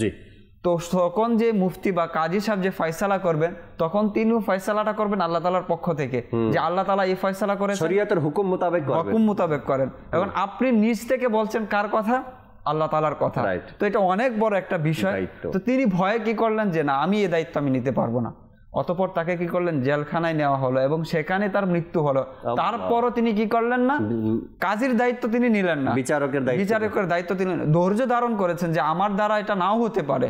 তো তখন যে মুফতি বা কাজী সাহেব যে ফয়সালা করবেন, তখন তিনিও ফয়সালাটা করবেন আল্লাহ তাআলার পক্ষ থেকে, যে আল্লাহ তাআলা এই ফয়সালা করেছেন, শরীয়তের হুকুম মোতাবেক করেন। এবং আপনি নিজ থেকে বলছেন কার কথা? আল্লাহ তাআলার কথা। তো এটা অনেক বড় একটা বিষয়। তো তিনি ভয়ে কি করলেন যে না, আমি এই দায়িত্ব আমি নিতে পারবো না। অতঃপর তাকে কি করলেন? জেলখানায় নেওয়া হলো এবং সেখানে তার মৃত্যু হলো। তারপরও তিনি কি করলেন না? কাজীর দায়িত্ব তিনি নিলেন না, বিচারকের দায়িত্ব তিনি ধৈর্য ধারণ করেছেন যে আমার দ্বারা এটা নাও হতে পারে।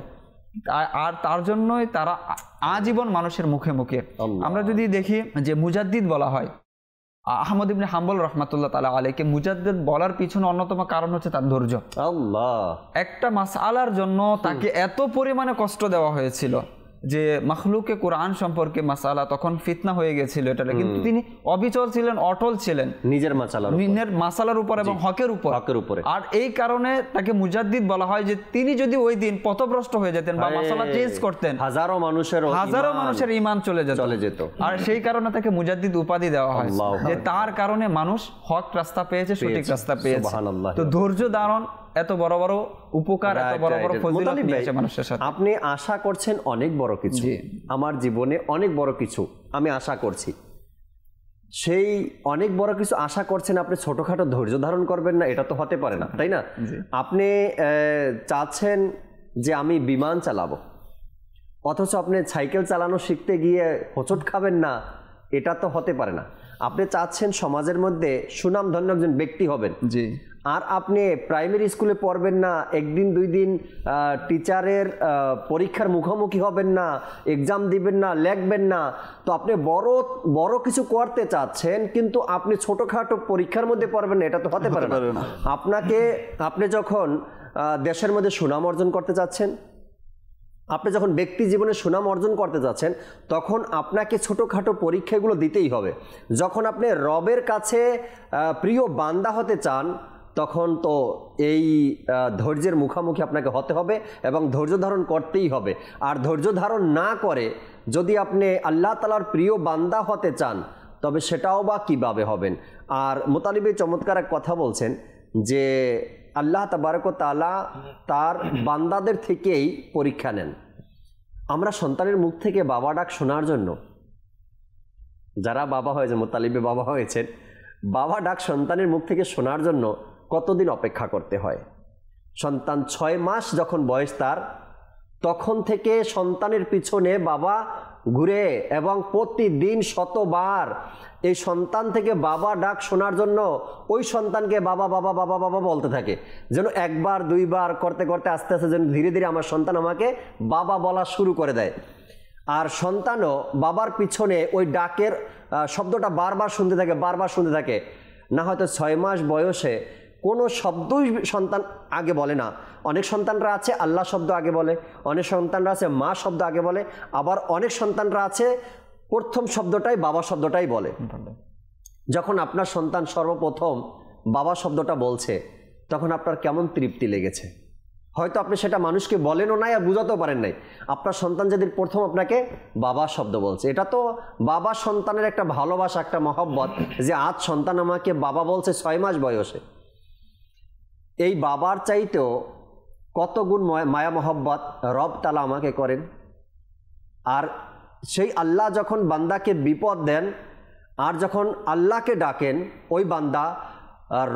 আর তার জন্যই তারা আজীবন মানুষের মুখে মুখে। আমরা যদি দেখি যে মুজাদ্দিদ বলা হয়, আহমদ ইবনে হাম্বল রাহমাতুল্লাহ তাআলা আলাইহিকে মুজাদ্দিদ বলার পিছনে অন্যতম কারণ হচ্ছে তার ধৈর্য। একটা মাসআলার জন্য তাকে এত পরিমাণে কষ্ট দেওয়া হয়েছিল যে মাখলুকে কোরআন সম্পর্কে মাসালা তখন ফিতনা হয়ে গেছিল এটা, কিন্তু তিনি অবিচল ছিলেন, অটল ছিলেন নিজের মাসালার উপর এবং হকের উপর। আর এই কারণে তাকে মুজাদ্দিদ বলা হয় যে তিনি যদি ওই দিন পথভ্রষ্ট হয়ে যেতেন বা মাসালা চেঞ্জ করতেন, হাজারো মানুষের ঈমান চলে যেত। আর সেই কারণে তাকে মুজাদ্দিদ উপাধি দেওয়া হয় যে তার কারণে মানুষ হক রাস্তা পেয়েছে, সঠিক রাস্তা পেয়েছে। তো ধৈর্য ধারণ এত বড় বড় উপকার, এত বড় বড় ফজিলত নিয়েছে মানুষের সাথে। আপনি আশা করছেন অনেক বড় কিছু, আমার জীবনে অনেক বড় কিছু আমি আশা করছি। সেই অনেক বড় কিছু আশা করছেন, আপনি ছোটখাটো ধৈর্য ধারণ করবেন না, এটা তো হতে পারে না, তাই না? আপনি চাচ্ছেন যে আমি বিমান চালাবো, অথচ আপনি সাইকেল চালানো শিখতে গিয়ে হোঁচট খাবেন না, এটা তো হতে পারে না। আপনি চাচ্ছেন সমাজের মধ্যে সুনামধন্য একজন ব্যক্তি হবেন, আর আপনি প্রাইমারি স্কুলে পড়বেন না, একদিন দুই দিন টিচারের পরীক্ষার মুখোমুখি হবেন না, এক্সাম দিবেন না, লিখবেন না। তো আপনি বড় বড় কিছু করতে চাচ্ছেন, কিন্তু আপনি ছোটখাটো পরীক্ষার মধ্যে পড়বেন না, এটা তো হতে পারে না। আপনি যখন দেশের মধ্যে সুনাম অর্জন করতে চাচ্ছেন, আপনি যখন ব্যক্তি জীবনে সুনাম অর্জন করতে যাচ্ছেন, তখন আপনাকে ছোটোখাটো পরীক্ষাগুলো দিতেই হবে। যখন আপনি রবের কাছে প্রিয় বান্দা হতে চান, তখন তো এই ধৈর্যের মুখোমুখি আপনাকে হতে হবে এবং ধৈর্য ধারণ করতেই হবে। আর ধৈর্য ধারণ না করে যদি আপনি আল্লাহ তাআলার প্রিয় বান্দা হতে চান, তবে সেটাও বা কীভাবে হবেন? আর মুতালিব চমৎকার এক কথা বলছেন যে আল্লাহ তাবারক ওয়া তাআলা তার বান্দাদের থেকেই পরীক্ষা নেন। আমরা সন্তানের মুখ থেকে বাবা ডাক শোনার জন্য, যারা বাবা হয়েছে, মুতালিবে বাবা হয়েছেন, বাবা ডাক সন্তানের মুখ থেকে শোনার জন্য কতদিন অপেক্ষা করতে হয়? সন্তান 6 মাস যখন বয়স তার, তখন থেকে সন্তানের পিছনে বাবা ঘুরে এবং প্রতিদিন শতবার এই সন্তান থেকে বাবা ডাক শোনার জন্য ওই সন্তানকে বাবা বাবা বাবা বাবা বলতে থাকে, যেন একবার দুইবার করতে করতে আস্তে আস্তে যেন ধীরে ধীরে আমার সন্তান আমাকে বাবা বলা শুরু করে দেয়। আর সন্তানও বাবার পিছনে ওই ডাকের শব্দটা বারবার শুনতে থাকে, বারবার শুনতে থাকে। না হয়তো 6 মাস বয়সে কোনো শব্দই সন্তান আগে বলে না। অনেক সন্তানরা আছে আল্লাহ শব্দ আগে বলে, অনেক সন্তানরা আছে মা শব্দ আগে বলে, আবার অনেক সন্তানরা আছে প্রথম শব্দটাই বাবা শব্দটাই বলে। যখন আপনার সন্তান সর্বপ্রথম বাবা শব্দটা বলছে তখন আপনার কেমন তৃপ্তি লেগেছে। হয়তো আপনি সেটা মানুষকে বলেনও নাই আর বুঝাতেও পারেন নাই। আপনার সন্তান যেদিন প্রথম আপনাকে বাবা শব্দ বলছে, এটা তো বাবা সন্তানের একটা ভালোবাসা, একটা মহব্বত, যে আজ সন্তান আমাকে বাবা বলছে 6 মাস বয়সে। এই বাবার চাইতেও কত গুণ মায়া মহব্বত রব তাআলা আমাকে করেন। আর সেই আল্লাহ যখন বান্দাকে বিপদ দেন আর যখন আল্লাহকে ডাকেন ওই বান্দা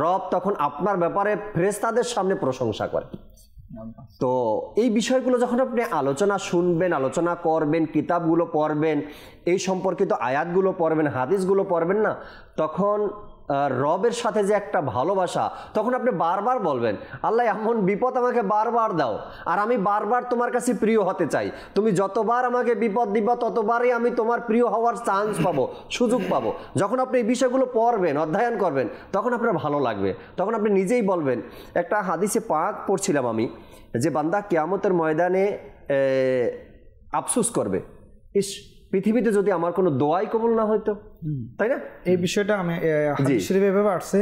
রব তখন আপনার ব্যাপারে ফেরেশতাদের সামনে প্রশংসা করে। তো এই বিষয়গুলো যখন আপনি আলোচনা শুনবেন, আলোচনা করবেন, কিতাবগুলো পড়বেন, এই সম্পর্কিত আয়াতগুলো পড়বেন, হাদিসগুলো পড়বেন না, তখন রবের সাথে যে একটা ভালোবাসা, তখন আপনি বারবার বলবেন আল্লাহ এমন বিপদ আমাকে বারবার দাও আর আমি বারবার তোমার কাছে প্রিয় হতে চাই। তুমি যতবার আমাকে বিপদ দিবা ততবারই আমি তোমার প্রিয় হওয়ার চান্স পাবো, সুযোগ পাবো। যখন আপনি এই বিষয়গুলো পড়বেন, অধ্যয়ন করবেন, তখন আপনার ভালো লাগবে। তখন আপনি নিজেই বলবেন, একটা হাদিসে পাক পড়ছিলাম আমি, যে বান্দা কিয়ামতের ময়দানে আফসোস করবে, ইস পৃথিবীতে যদি আমার কোনো দোয়াই কবুল না হইতো, তাই না? এই বিষয়টা আমি হাদিস শরীফে এভাবে আসছে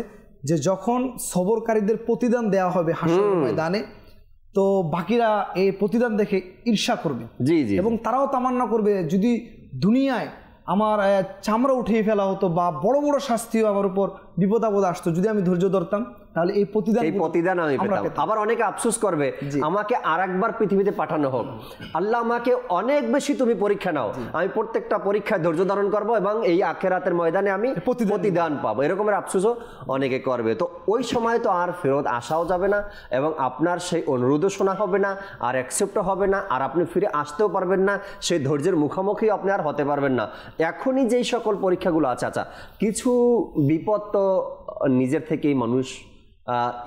যে যখন সবরকারীদের প্রতিদান দেওয়া হবে হাসরের ময়দানে, তো বাকিরা এই প্রতিদান দেখে ঈর্ষা করবে, জি জি, এবং তারাও তামান্না করবে যদি দুনিয়ায় আমার চামড়া উঠিয়ে ফেলা হতো বা বড় বড় শাস্তিও আমার উপর বিপদ আপদ আসতো, যদি আমি ধৈর্য ধরতাম তাহলে এই প্রতিদান আমি পেতাম। আবার অনেকে আফসোস করবে আমাকে আরেকবার পৃথিবীতে পাঠানো হোক, আল্লাহ আমাকে অনেক বেশি তুমি পরীক্ষা নাও, আমি প্রত্যেকটা পরীক্ষায় ধৈর্য ধারণ করবো এবং এই আখিরাতের ময়দানে আমি প্রতিদান পাবো, এরকমের আফসোসও অনেকে করবে। তো ওই সময় তো আর ফেরত আসাও যাবে না এবং আপনার সেই অনুরোধও শোনা হবে না, আর অ্যাকসেপ্টও হবে না, আর আপনি ফিরে আসতেও পারবেন না, সেই ধৈর্যের মুখোমুখি আপনি আর হতে পারবেন না। এখনই যেই সকল পরীক্ষাগুলো আছে, আচ্ছা কিছু বিপদ তো নিজের থেকেই মানুষ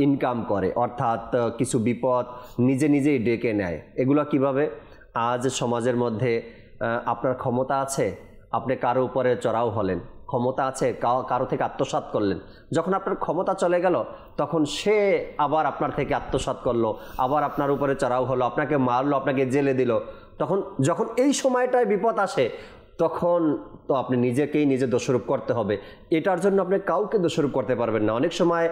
ইনকাম করে, অর্থাৎ কিছু বিপদ নিজে নিজেই ডেকে নেয়। এগুলো কিভাবে? আজ সমাজের মধ্যে আপনার ক্ষমতা আছে, আপনি কারো উপরে চড়াও হলেন, ক্ষমতা আছে, কারো থেকে আত্মসাৎ করলেন, যখন আপনার ক্ষমতা চলে গেল তখন সে আবার আপনার থেকে আত্মসাৎ করলো, আবার আপনার উপরে চড়াও হলো, আপনাকে মারলো, আপনাকে জেলে দিল। তখন যখন এই সময়টায় বিপদ আসে তখন তো আপনি নিজেকেই নিজে দোষারোপ করতে হবে। এটার জন্য আপনি কাউকে দোষারোপ করতে পারবেন না। অনেক সময়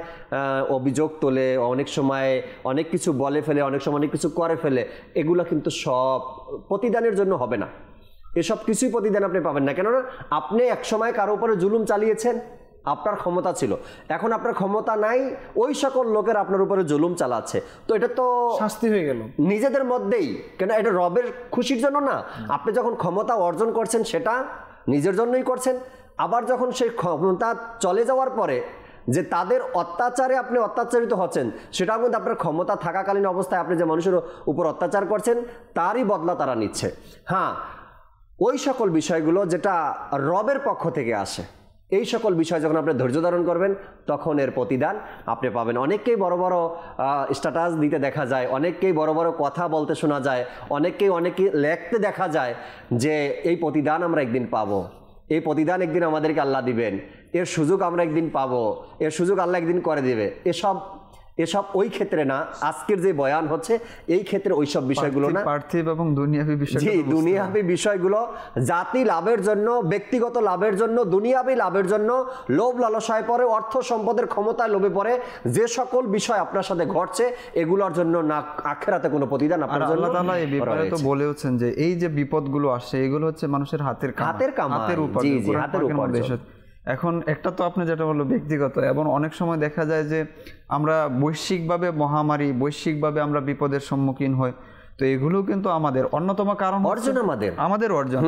অভিযোগ তোলে, অনেক সময় অনেক কিছু বলে ফেলে, অনেক সময় অনেক কিছু করে ফেলে, এগুলো কিন্তু সব প্রতিদানের জন্য হবে না। এসব কিছুই প্রতিদান আপনি পাবেন না, কেননা আপনি এক সময় কারো উপরে জুলুম চালিয়েছেন, আপনার ক্ষমতা ছিল, এখন আপনার ক্ষমতা নাই, ওই সকল লোকের আপনার উপরে জুলুম চালাচ্ছে, তো এটা তো শাস্তি হয়ে গেল নিজেদের মধ্যেই, কেন এটা রবের খুশির জন্য না। আপনি যখন ক্ষমতা অর্জন করছেন সেটা নিজের জন্যই করছেন, আবার যখন সেই ক্ষমতা চলে যাওয়ার পরে যে তাদের অত্যাচারে আপনি অত্যাচারিত হচ্ছেন, সেটাও কিন্তু আপনার ক্ষমতা থাকাকালীন অবস্থায় আপনি যে মানুষের উপর অত্যাচার করছেন তারই বদলা তারা নিচ্ছে। হ্যাঁ, ওই সকল বিষয়গুলো যেটা রবের পক্ষ থেকে আসে, এই সকল বিষয় যখন আপনি ধৈর্য ধারণ করবেন তখন এর প্রতিদান আপনি পাবেন। অনেককেই বড় বড় স্ট্যাটাস দিতে দেখা যায়, অনেককেই বড় বড় কথা বলতে শোনা যায়, অনেকে লেখতে দেখা যায় যে এই প্রতিদান আমরা একদিন পাবো, এই প্রতিদান একদিন আমাদেরকে আল্লাহ দিবেন, এর সুযোগ আমরা একদিন পাবো, এর সুযোগ আল্লাহ একদিন করে দিবে। এসব ওই ক্ষেত্রে না, আজকের যে বয়ান হচ্ছে এই ক্ষেত্রে ওইসব বিষয়গুলো না, পার্থিব এবং দুনিয়াবী বিষয়, জি দুনিয়াবী বিষয়গুলো জাতি লাভের জন্য, ব্যক্তিগত লাভের জন্য, দুনিয়াবী লাভের জন্য লোভ লালসায় পড়ে, অর্থ সম্পদের ক্ষমতায় লোভে পড়ে যে সকল বিষয় আপনার সাথে ঘটছে, এগুলোর জন্য না আখিরাতে কোনো প্রতিদান আপনার জন্য। আল্লাহ তাআলা এই ব্যাপারে তো বলেছেন যে এই যে বিপদগুলো আসে এগুলো হচ্ছে মানুষের হাতের উপর। এখন একটা তো আপনি যেটা বললো ব্যক্তিগত, এবং অনেক সময় দেখা যায় যে আমরা বৈশ্বিকভাবে মহামারী, বৈশ্বিকভাবে আমরা বিপদের সম্মুখীন হই, তো এগুলো কিন্তু আমাদের অন্যতম কারণ, অর্জন আমাদের অর্জন।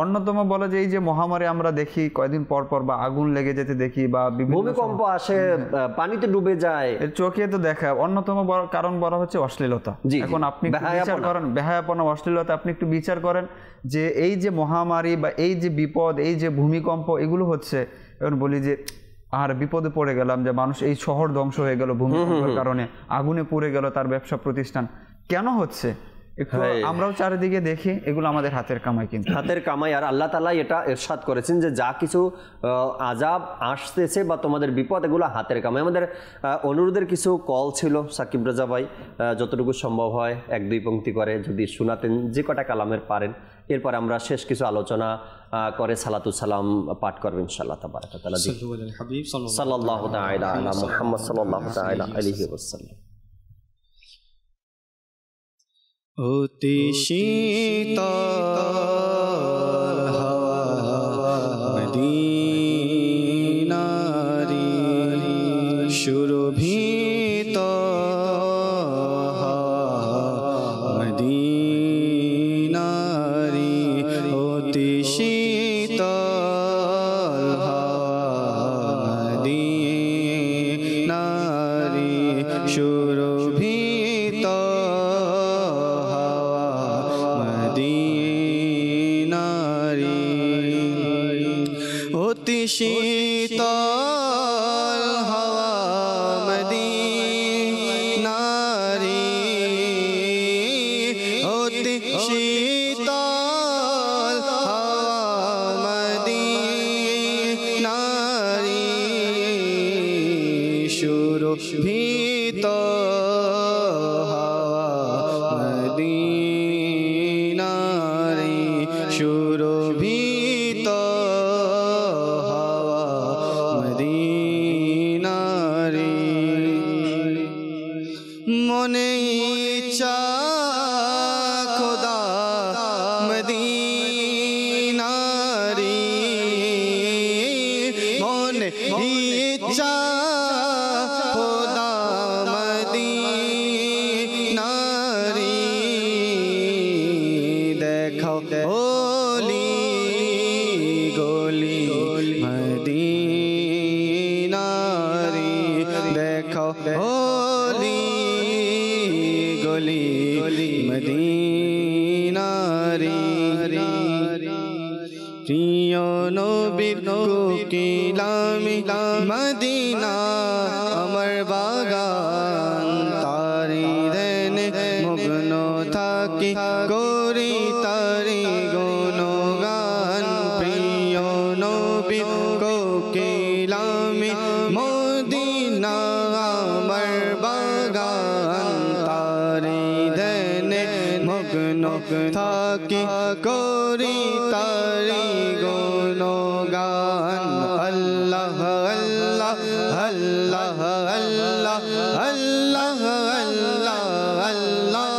অন্যতম বলে যে এই যে মহামারী আমরা দেখি কয়েকদিন পর পর, বা আগুন লেগে যেতে দেখি, বা ভূমিকম্প আসে, পানিতে ডুবে যায়, চোখে তো দেখা। অন্যতম কারণ বলা হচ্ছে অশ্লীলতা। এখন আপনি বিচার করেন, বেহায়াপনা, অশ্লীলতা, আপনি একটু বিচার করেন যে এই যে মহামারী বা এই যে বিপদ, এই যে ভূমিকম্প, এগুলো হচ্ছে, এখন বলি যে আর বিপদে পড়ে গেলাম, যে মানুষ এই শহর ধ্বংস হয়ে গেল ভূমিকম্পের কারণে, আগুনে পুড়ে গেল তার ব্যবসা প্রতিষ্ঠান, কেন হচ্ছে? একটু আমরাও চারিদিকে দেখি, এগুলো আমাদের হাতের কামাই, কিন্তু হাতের কামাই। আর আল্লাহ তাআলা এটা ইরশাদ করেছেন যে যা কিছু আযাব আসতেছে বা তোমাদের বিপদ, এগুলো হাতের কামাই। আমাদের অনুরোধের কিছু কল ছিল, সাকিব রাজা ভাই যতটুকু সম্ভব হয় 1-2 পংক্তি করে যদি শোনাতেন, যে কটা কালামের পারেন। এরপর আমরা শেষ কিছু আলোচনা করে সালাতু সালাম পাঠ করব ইনশাআল্লাহ তাবারাক ওয়া তাআলা। সাল্লাল্লাহু তাআলা আলা মুহাম্মদ সাল্লাল্লাহু তাআলা আলাইহি ওয়াসাল্লাম। অতি শীতল হাওয়া মদিনারি সুরভিত মদিনারি, অতি শীতল হাওয়া মদিনারি সুরভিত অতি শীতল হাওয়া মদিনারি, অতি শীতল হাওয়া মদিনারি সুরভিত হাওয়া মদিনারি সুরভিত মনে ইচ্ছা খোদা মদিনারি, মনে ইচ্ছা খোদা মদিনারি, দেখাও গলি গলি মদিনারি, দেখাও গলি গলি মদিনারি, প্রিয় নবীর কোকিলামি মদিনা আমার বাগান, তারি দেনে মগ্ন থাকি করি তারি গুণগান, প্রিয় নবীর কোকিলামি মদিনা আমার বাগান, তারি দেনে মগ্ন থাকি করি তারি গুণগান। আল্লাহ আল্লাহ আল্লাহ আল্লাহ আল্লাহ আল্লাহ আল্লাহ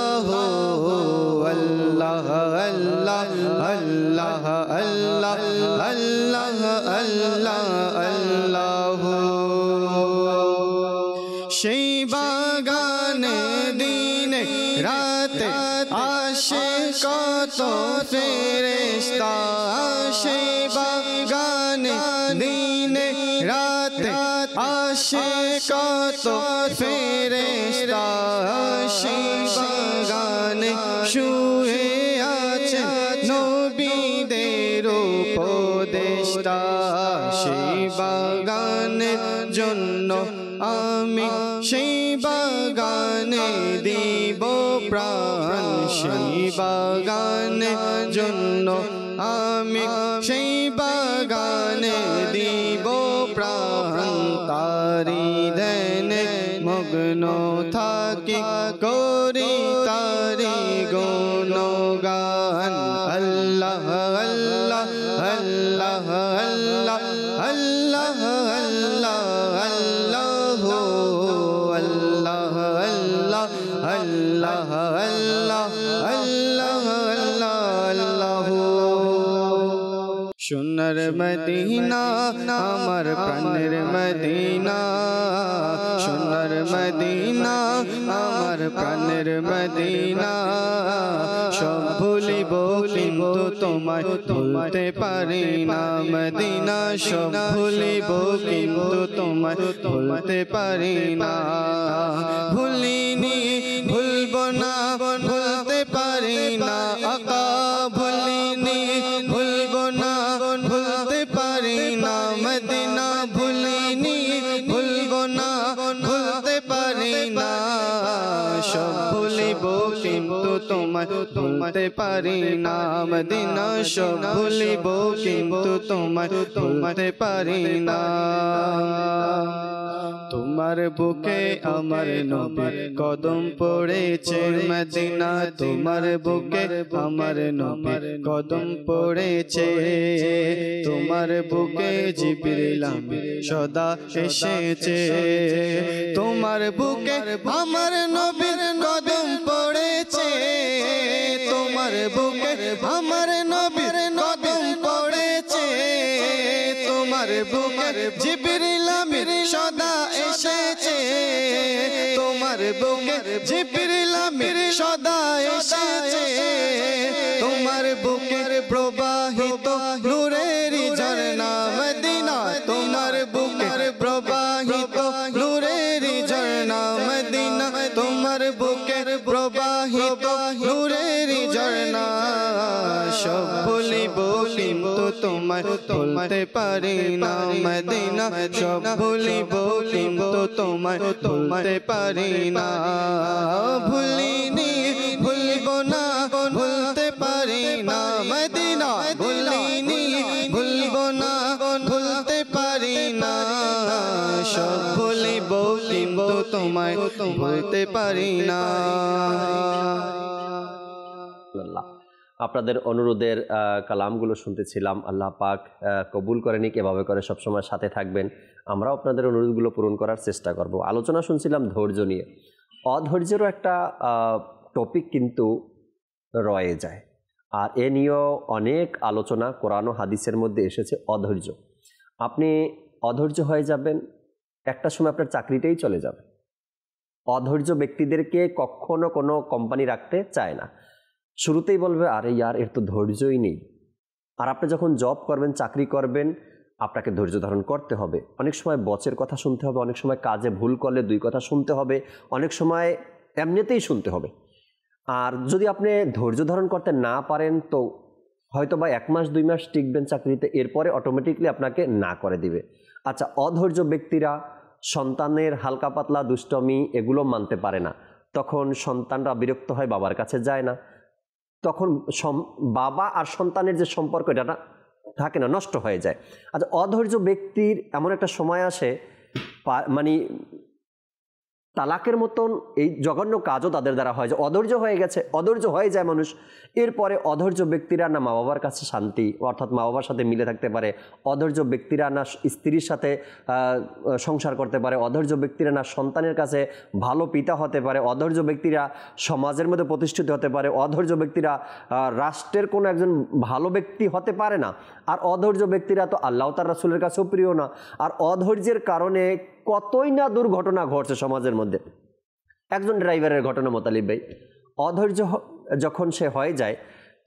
আল্লাহ আল্লাহ আল্লাহ আল্লাহ আল্লাহ আল্লাহ। সেই বাগানে দিনে রাতে আসে কত ফেরেশতা, সেই বাগানে দিনে রাতে আসে কত ফেরেশতা, সেই বাগানে শুয়ে আছে নবীদের উপদেষ্টা, সেই বাগানের জন্য আমি সেই বাগানে দিব প্রাণ, সেই বাগানের জন্য আমি সেই বাগানে দিব প্রাণ, তারি দেনে মগ্ন থাকি করি তারি গুণগান। আল্লাহ আল্লাহ আল্লাহ আল্লাহ আল্লাহ আল্লাহ আল্লাহ আল্লাহ আল্লাহ আল্লাহ আল্লাহ আল্লাহ আল্লাহ। শোনা সোনার মদিনা আমার প্রাণের মদিনা, সোনার মদিনা আমার প্রাণের মদিনা। সব ভুলিব কিন্তু তোমায় ভুলতে পারি না মদিনা, সব ভুলিব কিন্তু তোমায় ভুলতে পারি না। ভুলিনি ভুলব না ভুলতে পারি না আকা, ভুলিনি ভুলব না ভুলতে পারি না মদিনা, ভুলিনি ভুলব না ভুলতে পারি না। সব ভুলিব কিন্তু তোমায় ভুলতে পারি না মদিনা, সব ভুলিব কিন্তু তোমায় ভুলতে পারি না। তোমার বুকে আমার নবীর কদম পড়েছে মদিনা, তোমার বুকে আমার নবীর কদম পড়েছে। তোমার বুকে জিবরিল সদা এসেছে, তোমার বুকে আমার নবীর কদম পড়েছে। তোমার বুকে আমার নবীর কদম পড়েছে, তোমার বুকে জিবরিল সদা এসেছে। তোমার বুকে জিবরিল সদা এসেছে, তোমার বুকের প্রবাহিত নূরের ঝরনা মদিনা, তোমার বুকের প্রবাহিত নূরের ঝরনা মদিনা, তোমার বুকের প্রবাহিত নূরের ঝরনা। সব ভুলিব কিন্তু তোমায় ভুলতে পারি না মদিনা, সব ভুলিব কিন্তু তোমায় ভুলতে পারি না। ভুলিনি ভুলব না ভুলতে পারি না মদিনা, ভুলিনি ভুলব না ভুলতে পারি না। সব ভুলিব কিন্তু তোমায় ভুলতে পারি না। আপনাদের অনুরোধের কালামগুলো শুনতেছিলাম। আল্লাহ পাক কবুল করে নিক, এভাবে করে সবসময় সাথে থাকবেন। আমরাও আপনাদের অনুরোধগুলো পূরণ করার চেষ্টা করব। আলোচনা শুনছিলাম ধৈর্য নিয়ে। অধৈর্যেরও একটা টপিক কিন্তু রয়ে যায়, আর এ নিয়েও অনেক আলোচনা কোরআন ও হাদিসের মধ্যে এসেছে। অধৈর্য, আপনি অধৈর্য হয়ে যাবেন, একটা সময় আপনার চাকরিটাই চলে যাবে। অধৈর্য ব্যক্তিদেরকে কখনো কোনো কোম্পানি রাখতে চায় না। শুরুতেই বলবে আরে ইয়ার এর তো ধৈর্যই নেই। আর আপনি যখন জব করবেন, চাকরি করবেন, আপনাকে ধৈর্য ধারণ করতে হবে। অনেক সময় বসের কথা শুনতে হবে, অনেক সময় কাজে ভুল করলে দুই কথা শুনতে হবে, অনেক সময় এমনিতেই শুনতে হবে। আর যদি আপনি ধৈর্য ধারণ করতে না পারেন তো হয়তো বা 1 মাস 2 মাস টিকবেন চাকরিতে, এরপরে অটোমেটিকলি আপনাকে না করে দিবে। আচ্ছা, অধৈর্য ব্যক্তিরা সন্তানের হালকা পাতলা দুষ্টমি এগুলো মানতে পারে না, তখন সন্তানরা বিরক্ত হয়, বাবার কাছে যায় না, তখন বাবা আর সন্তানের যে সম্পর্ক এটা থাকে না, নষ্ট হয়ে যায়। আচ্ছা, অধৈর্য ব্যক্তির এমন একটা সময় আসে, মানে তালাকের মতন এই জঘন্য কাজও তাদের দ্বারা হয়, যে অধৈর্য হয়ে গেছে, অধৈর্য হয়ে যায় মানুষ। এরপরে অধৈর্য ব্যক্তিরা না মা বাবার কাছে শান্তি, অর্থাৎ মা বাবার সাথে মিলে থাকতে পারে, অধৈর্য ব্যক্তিরা না স্ত্রীর সাথে সংসার করতে পারে, অধৈর্য ব্যক্তিরা না সন্তানের কাছে ভালো পিতা হতে পারে, অধৈর্য ব্যক্তিরা সমাজের মধ্যে প্রতিষ্ঠিত হতে পারে, অধৈর্য ব্যক্তিরা রাষ্ট্রের কোনো একজন ভালো ব্যক্তি হতে পারে না। আর অধৈর্য ব্যক্তিরা তো আল্লাহ তার রাসূলের কাছেও প্রিয় না। আর অধৈর্যের কারণে কতই না দুর্ঘটনা ঘটছে সমাজের মধ্যে। একজন ড্রাইভারের ঘটনা মোতালিব ভাই, অধৈর্য যখন সে হয়ে যায়,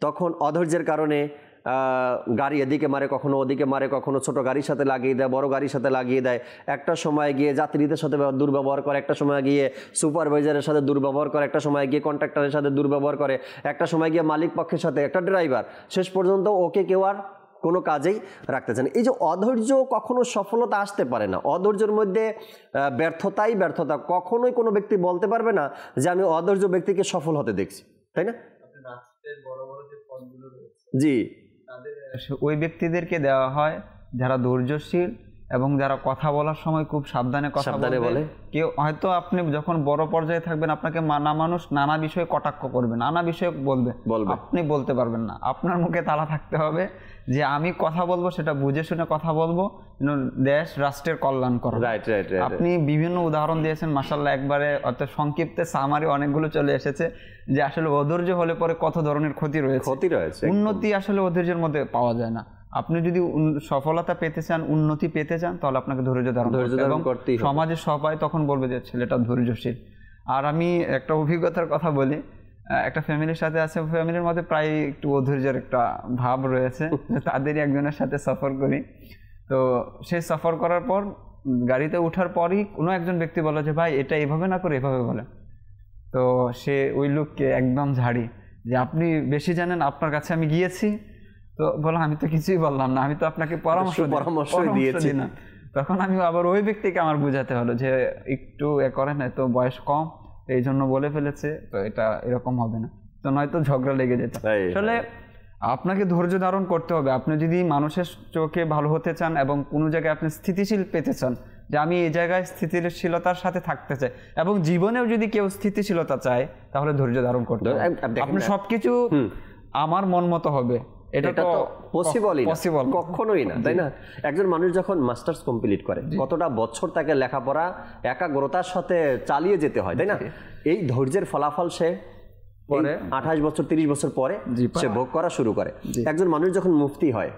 তখন অধৈর্যের কারণে গাড়ি এদিকে মারে, কখনো ওদিকে মারে, কখনো ছোট গাড়ির সাথে লাগিয়ে দেয়, বড় গাড়ির সাথে লাগিয়ে দেয়, একটা সময় গিয়ে যাত্রীদের সাথে দুর্ব্যবহার করে, একটা সময় গিয়ে সুপারভাইজারের সাথে দুর্ব্যবহার করে, একটা সময় গিয়ে কন্ট্রাক্টরের সাথে দুর্ব্যবহার করে, একটা সময় গিয়ে মালিক পক্ষের সাথে, একটা ড্রাইভার শেষ পর্যন্ত ওকে কেউ আর কোনো কাজেই রাখতে চান। এই যে অধৈর্য, কখনো সফলতা আসতে পারে না। অধৈর্যের মধ্যে ব্যর্থতাই ব্যর্থতা। কখনোই কোনো ব্যক্তি বলতে পারবে না যে আমি অধৈর্য ব্যক্তিকে সফল হতে দেখছি, তাই না? জি, ওই ব্যক্তিদেরকে দেওয়া হয় যারা ধৈর্যশীল এবং যারা কথা বলার সময় খুব সাবধানে কথা বলে। কেউ হয়তো আপনি যখন বড় পর্যায়ে থাকবেন, আপনাকে নানা মানুষ নানা বিষয়ে কটাক্ষ করবে, নানা বিষয়ে বলবে, আপনি বলতে পারবেন না। আপনার মুখে তালা থাকতে হবে যে আমি কথা বলবো, সেটা বুঝে শুনে কথা বলবো, দেশ রাষ্ট্রের কল্যাণ করো। আপনি বিভিন্ন উদাহরণ দিয়েছেন মাশাআল্লাহ, একবারে অর্থাৎ সংক্ষিপ্তে সামারি অনেকগুলো চলে এসেছে যে আসলে অধৈর্য হলে পরে কত ধরনের ক্ষতি রয়েছে। উন্নতি আসলে অধৈর্যের মধ্যে পাওয়া যায় না। আপনি যদি সফলতা পেতে চান, উন্নতি পেতে চান, তাহলে আপনাকে ধৈর্য ধারণ করতে হবে। সমাজের সবাই তখন বলবে যে ছেলেটা ধৈর্যশীল। আর আমি একটা অভিজ্ঞতার কথা বলি, একটা ফ্যামিলির সাথে আছে, ফ্যামিলির মধ্যে প্রায় একটু অধৈর্যের একটা ভাব রয়েছে। তাদেরই একজনের সাথে সফর করি। তো সে সফর করার পর গাড়িতে ওঠার পরই কোনো একজন ব্যক্তি বলে যে ভাই এটা এভাবে না করে এভাবে বলে। তো সে ওই লোককে একদম ঝাড়ি যে আপনি বেশি জানেন, আপনার কাছে আমি গিয়েছি। তো বললাম আমি তো কিছুই বললাম না, আমি তো আপনাকে পরামর্শ দিয়েছি না। তখন আমি আবার ওই ব্যক্তিকে আমার বোঝাতে হলো যে একটু করেন, তো বয়স কম এই জন্য বলে ফেলেছে, তো এটা এরকম হবে না, তো নয়তো ঝগড়া লেগে যেত। আসলে আপনাকে ধৈর্য ধারণ করতে হবে। আপনি যদি মানুষের চোখে ভালো হতে চান এবং কোনো জায়গায় আপনি স্থিতিশীল পেতে চান, যে আমি এই জায়গায় স্থিতিশীলতার সাথে থাকতে চাই, এবং জীবনেও যদি কেউ স্থিতিশীলতা চায় তাহলে ধৈর্য ধারণ করতে হবে। আপনি সবকিছু আমার মন মতো হবে এটা তো পসিবল কখনোই না, তাই না? একজন মানুষ যখন মাস্টার্স কমপ্লিট করে, কতটা বছর তাকে লেখাপড়া একাগ্রতার সাথে চালিয়ে যেতে হয়, তাই না? এই ধৈর্যের ফলাফল সে 28 বছর 30 বছর পরে সে ভোগ করা শুরু করে। একজন মানুষ যখন মুফতি হয়,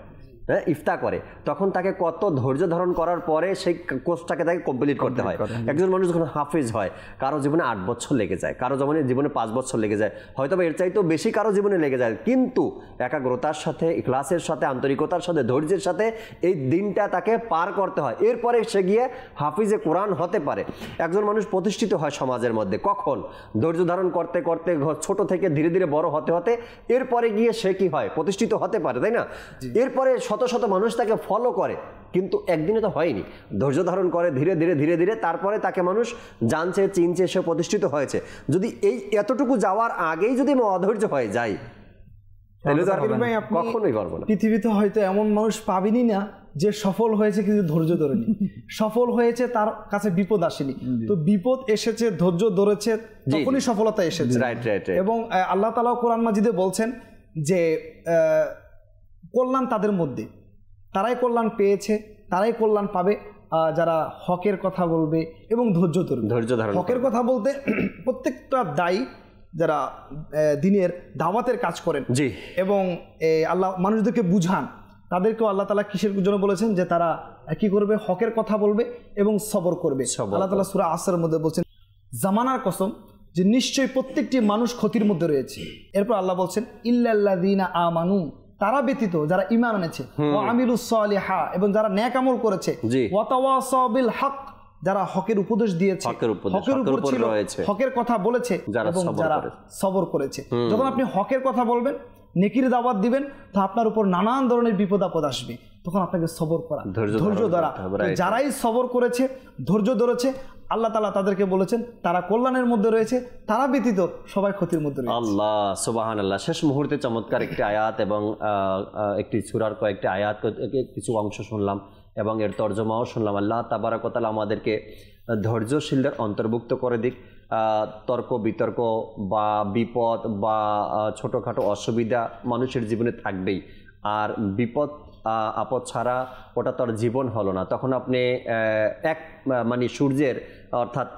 ইফতা করে, তখন তাকে কত ধৈর্য ধারণ করার পরে সেই কোর্সটাকে তাকে কমপ্লিট করতে হয়। একজন মানুষ যখন হাফিজ হয়, কারো জীবনে 8 বছর লেগে যায়, কারো জীবনে 5 বছর লেগে যায়, হয়তো এর চাইতেও বেশি কারো জীবনে লেগে যায়, কিন্তু একাগ্রতার সাথে, ইখলাসের সাথে, আন্তরিকতার সাথে, ধৈর্যের সাথে এই দিনটা তাকে পার করতে হয়। এরপরে সে গিয়ে হাফিজে কোরআন হতে পারে। একজন মানুষ প্রতিষ্ঠিত হয় সমাজের মধ্যে কখন? ধৈর্য ধারণ করতে করতে, ছোট থেকে ধীরে ধীরে বড় হতে হতে এরপরে গিয়ে সে কি হয়? প্রতিষ্ঠিত হতে পারে, তাই না? এরপরে শত শত মানুষ তাকে ফলো করে, কিন্তু একদিনে তো হয়নি। ধৈর্য ধারণ করে ধীরে ধীরে ধীরে ধীরে, তারপরে তাকে মানুষ জানছে, চিনছে, সে প্রতিষ্ঠিত হয়েছে। যদি এই এতটুকু যাওয়ার আগেই যদি আমি অধৈর্য হয়ে যাই, তাহলে তো কখনোই পারবো না। পৃথিবীতে হয়তো এমন মানুষ পাবেনই না যে সফল হয়েছে কিন্তু ধৈর্য ধরেনি। সফল হয়েছে, তার কাছে বিপদ আসেনি, তো বিপদ এসেছে, ধৈর্য ধরেছে, তখনই সফলতা এসেছে। এবং আল্লাহ তাআলা কোরআন মাজিদে বলছেন যে কল্যাণ তাদের মধ্যে, তারাই কল্যাণ পেয়েছে, তারাই কল্যাণ পাবে যারা হকের কথা বলবে এবং ধৈর্য ধরবে। হকের কথা বলতে প্রত্যেকটা দায়ী যারা দিনের দাওয়াতের কাজ করেন এবং আল্লাহ মানুষদেরকে বুঝান, তাদেরকেও আল্লাহ তাআলা কিসের জন্য বলেছেন? যে তারা কি করবে? হকের কথা বলবে এবং সবর করবে। আল্লাহ তাআলা সূরা আসরের মধ্যে বলছেন, জামানার কসম যে নিশ্চয়ই প্রত্যেকটি মানুষ ক্ষতির মধ্যে রয়েছে। এরপর আল্লাহ বলছেন, ইল্লাল্লাযীনা আমানু, তারা ব্যতীত যারা ঈমান এনেছে, ওয়া আমিলুস সালিহা, এবং যারা নেক আমল করেছে, ওয়া তাওয়াসাউ বিল হক, যারা হকের উপদেশ দিয়েছে, হকের উপর ছিল, হকের কথা বলেছে, এবং যারা সবর করেছে। যখন আপনি হকের কথা বলবেন, নেকির দাওয়াত দিবেন, তো আপনার উপর নানান ধরনের বিপদ আপদ আসবে, তখন আপনাকে সবর করা, ধৈর্য ধরা। যারাই সবর করেছে, ধৈর্য ধরেছে, আল্লাহ তাআলা তাদেরকে বলেছেন তারা কল্যাণের মধ্যে রয়েছে, তারা ব্যতীত সবাই ক্ষতির মধ্যে রয়েছে। আল্লাহ সুবহানাল্লাহ। শেষ মুহূর্তে চমৎকার একটি আয়াত এবং একটি সূরার কয়েকটি আয়াত, কিছু অংশ শুনলাম এবং এর তর্জমাও শুনলাম। আল্লাহ তাবারাক ওয়া তাআলা আমাদেরকে ধৈর্যশীলদের অন্তর্ভুক্ত করে দিক। তর্ক বিতর্ক বা বিপদ বা ছোটোখাটো অসুবিধা মানুষের জীবনে থাকবেই, আর বিপদ আপদ ছাড়া ওটা তো আর জীবন হলো না। তখন আপনি মানে সূর্যের অর্থাৎ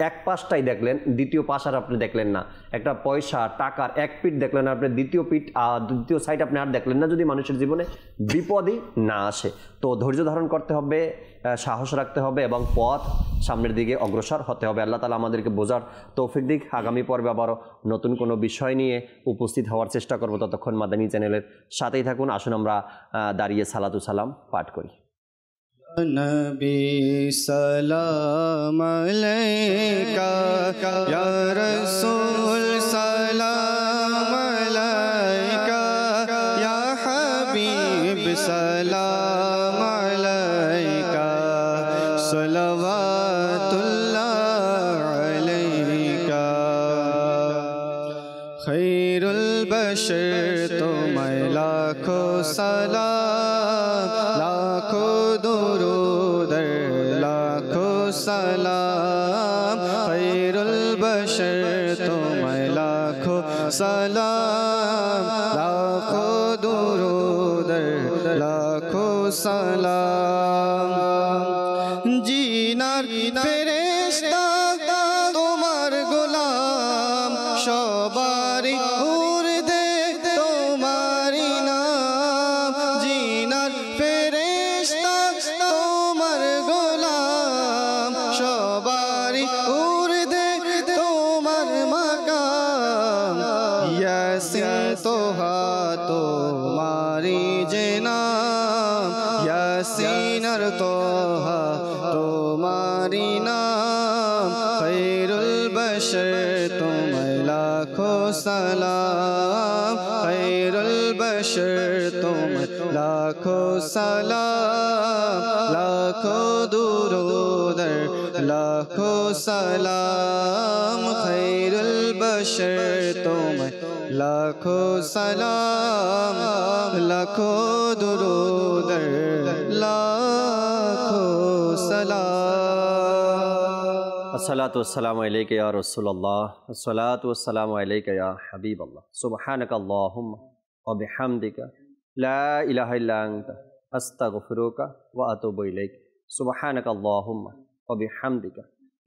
এক পাশটাই দেখলেন, দ্বিতীয় পাশ আর আপনি দেখলেন না। একটা পয়সা টাকার এক পিঠ দেখলেন, আপনি দ্বিতীয় সাইড আপনি আর দেখলেন না, যদি মানুষের জীবনে বিপদই না আসে। তো ধৈর্য ধারণ করতে হবে, সাহস রাখতে হবে এবং পথ সামনের দিকে অগ্রসর হতে হবে। আল্লাহ তাআলা আমাদেরকে বোঝার তৌফিক দিক। আগামী পর্বে আবারও নতুন কোনো বিষয় নিয়ে উপস্থিত হওয়ার চেষ্টা করব। ততক্ষণ মাদানী চ্যানেলের সাথেই থাকুন। আসুন আমরা দাঁড়িয়ে সালাতু সালাম পাঠ করি। নবী সালাম আলাইকা ইয়া রাসূল সালাম আলাইকা ইয়া হাবিব সালাম আলাইকা সালাওয়াতুল্লাহ আলাইকা খায়রুল বশর তোমায় লাখো সালাম, লাখো দুরুদ লাখো সালাম, খায়রুল বশর তোমায় লাখো সালাম, লাখো দুরুদ লাখো সালাম। জিনার ফেরেশতা তোমার গোলাম, সবারই উর্ধে তোমারই নাম। জিনার তোহা তোমারি যে নাম ইয়াসিন আর তোহা তোমারি নাম খৈরুল বশর তোমায় লাখো সালাম খৈরুল বশর তোমায় লাখো সালাম লাখো দুরূদ লাখো সালাম খৈরুল বশর তোমায় লাখো সালাম লাখো দুরূদ লাখো সালাম। আসসালাতু ওয়াসসালামু আলাইকা ইয়া রাসূলুল্লাহ, আসসালাতু ওয়াসসালামু আলাইকা ইয়া হাবিবাল্লাহ, সুবহানাকাল্লাহুম্মা ওয়া বিহামদিকা লা ইলাহা ইল্লা আনতা আস্তাগফিরুকা ওয়া আতুবু ইলাইক, সুবহানাকাল্লাহুম্মা ওয়া বিহামদিকা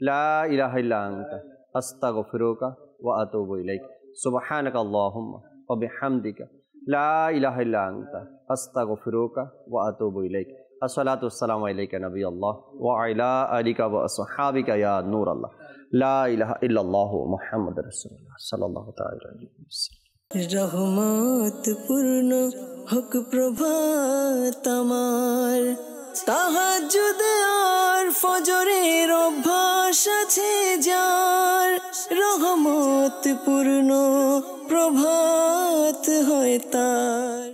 লা ইলাহা ইল্লা আনতা আস্তাগফিরুকা ওয়া আতুবু ইলাইক, সুবহানাকাল্লাহুম্মা ওয়া বিহামদিকা লা ইলাহা ইল্লা আনতা আস্তাগফিরুকা ওয়া আতুবু ইলাইক। আসসালাতু ওয়াসসালামু আলাইকা নবিয়াল্লাহ ওয়া আলা আলিকা ওয়া আসহাবিকা ইয়া নূরাল্লাহ, লা ইলাহা ইল্লাল্লাহু মুহাম্মাদুর রাসূলুল্লাহ সাল্লাল্লাহু তাআলা আলাইহি ওয়াসাল্লাম। রহমত পূর্ণ হোক প্রভাত আমার, তাহাজ্জুদ আর ফজরের অভ্যাস আছে যার, রহমত পূর্ণ প্রভাত হয় তার।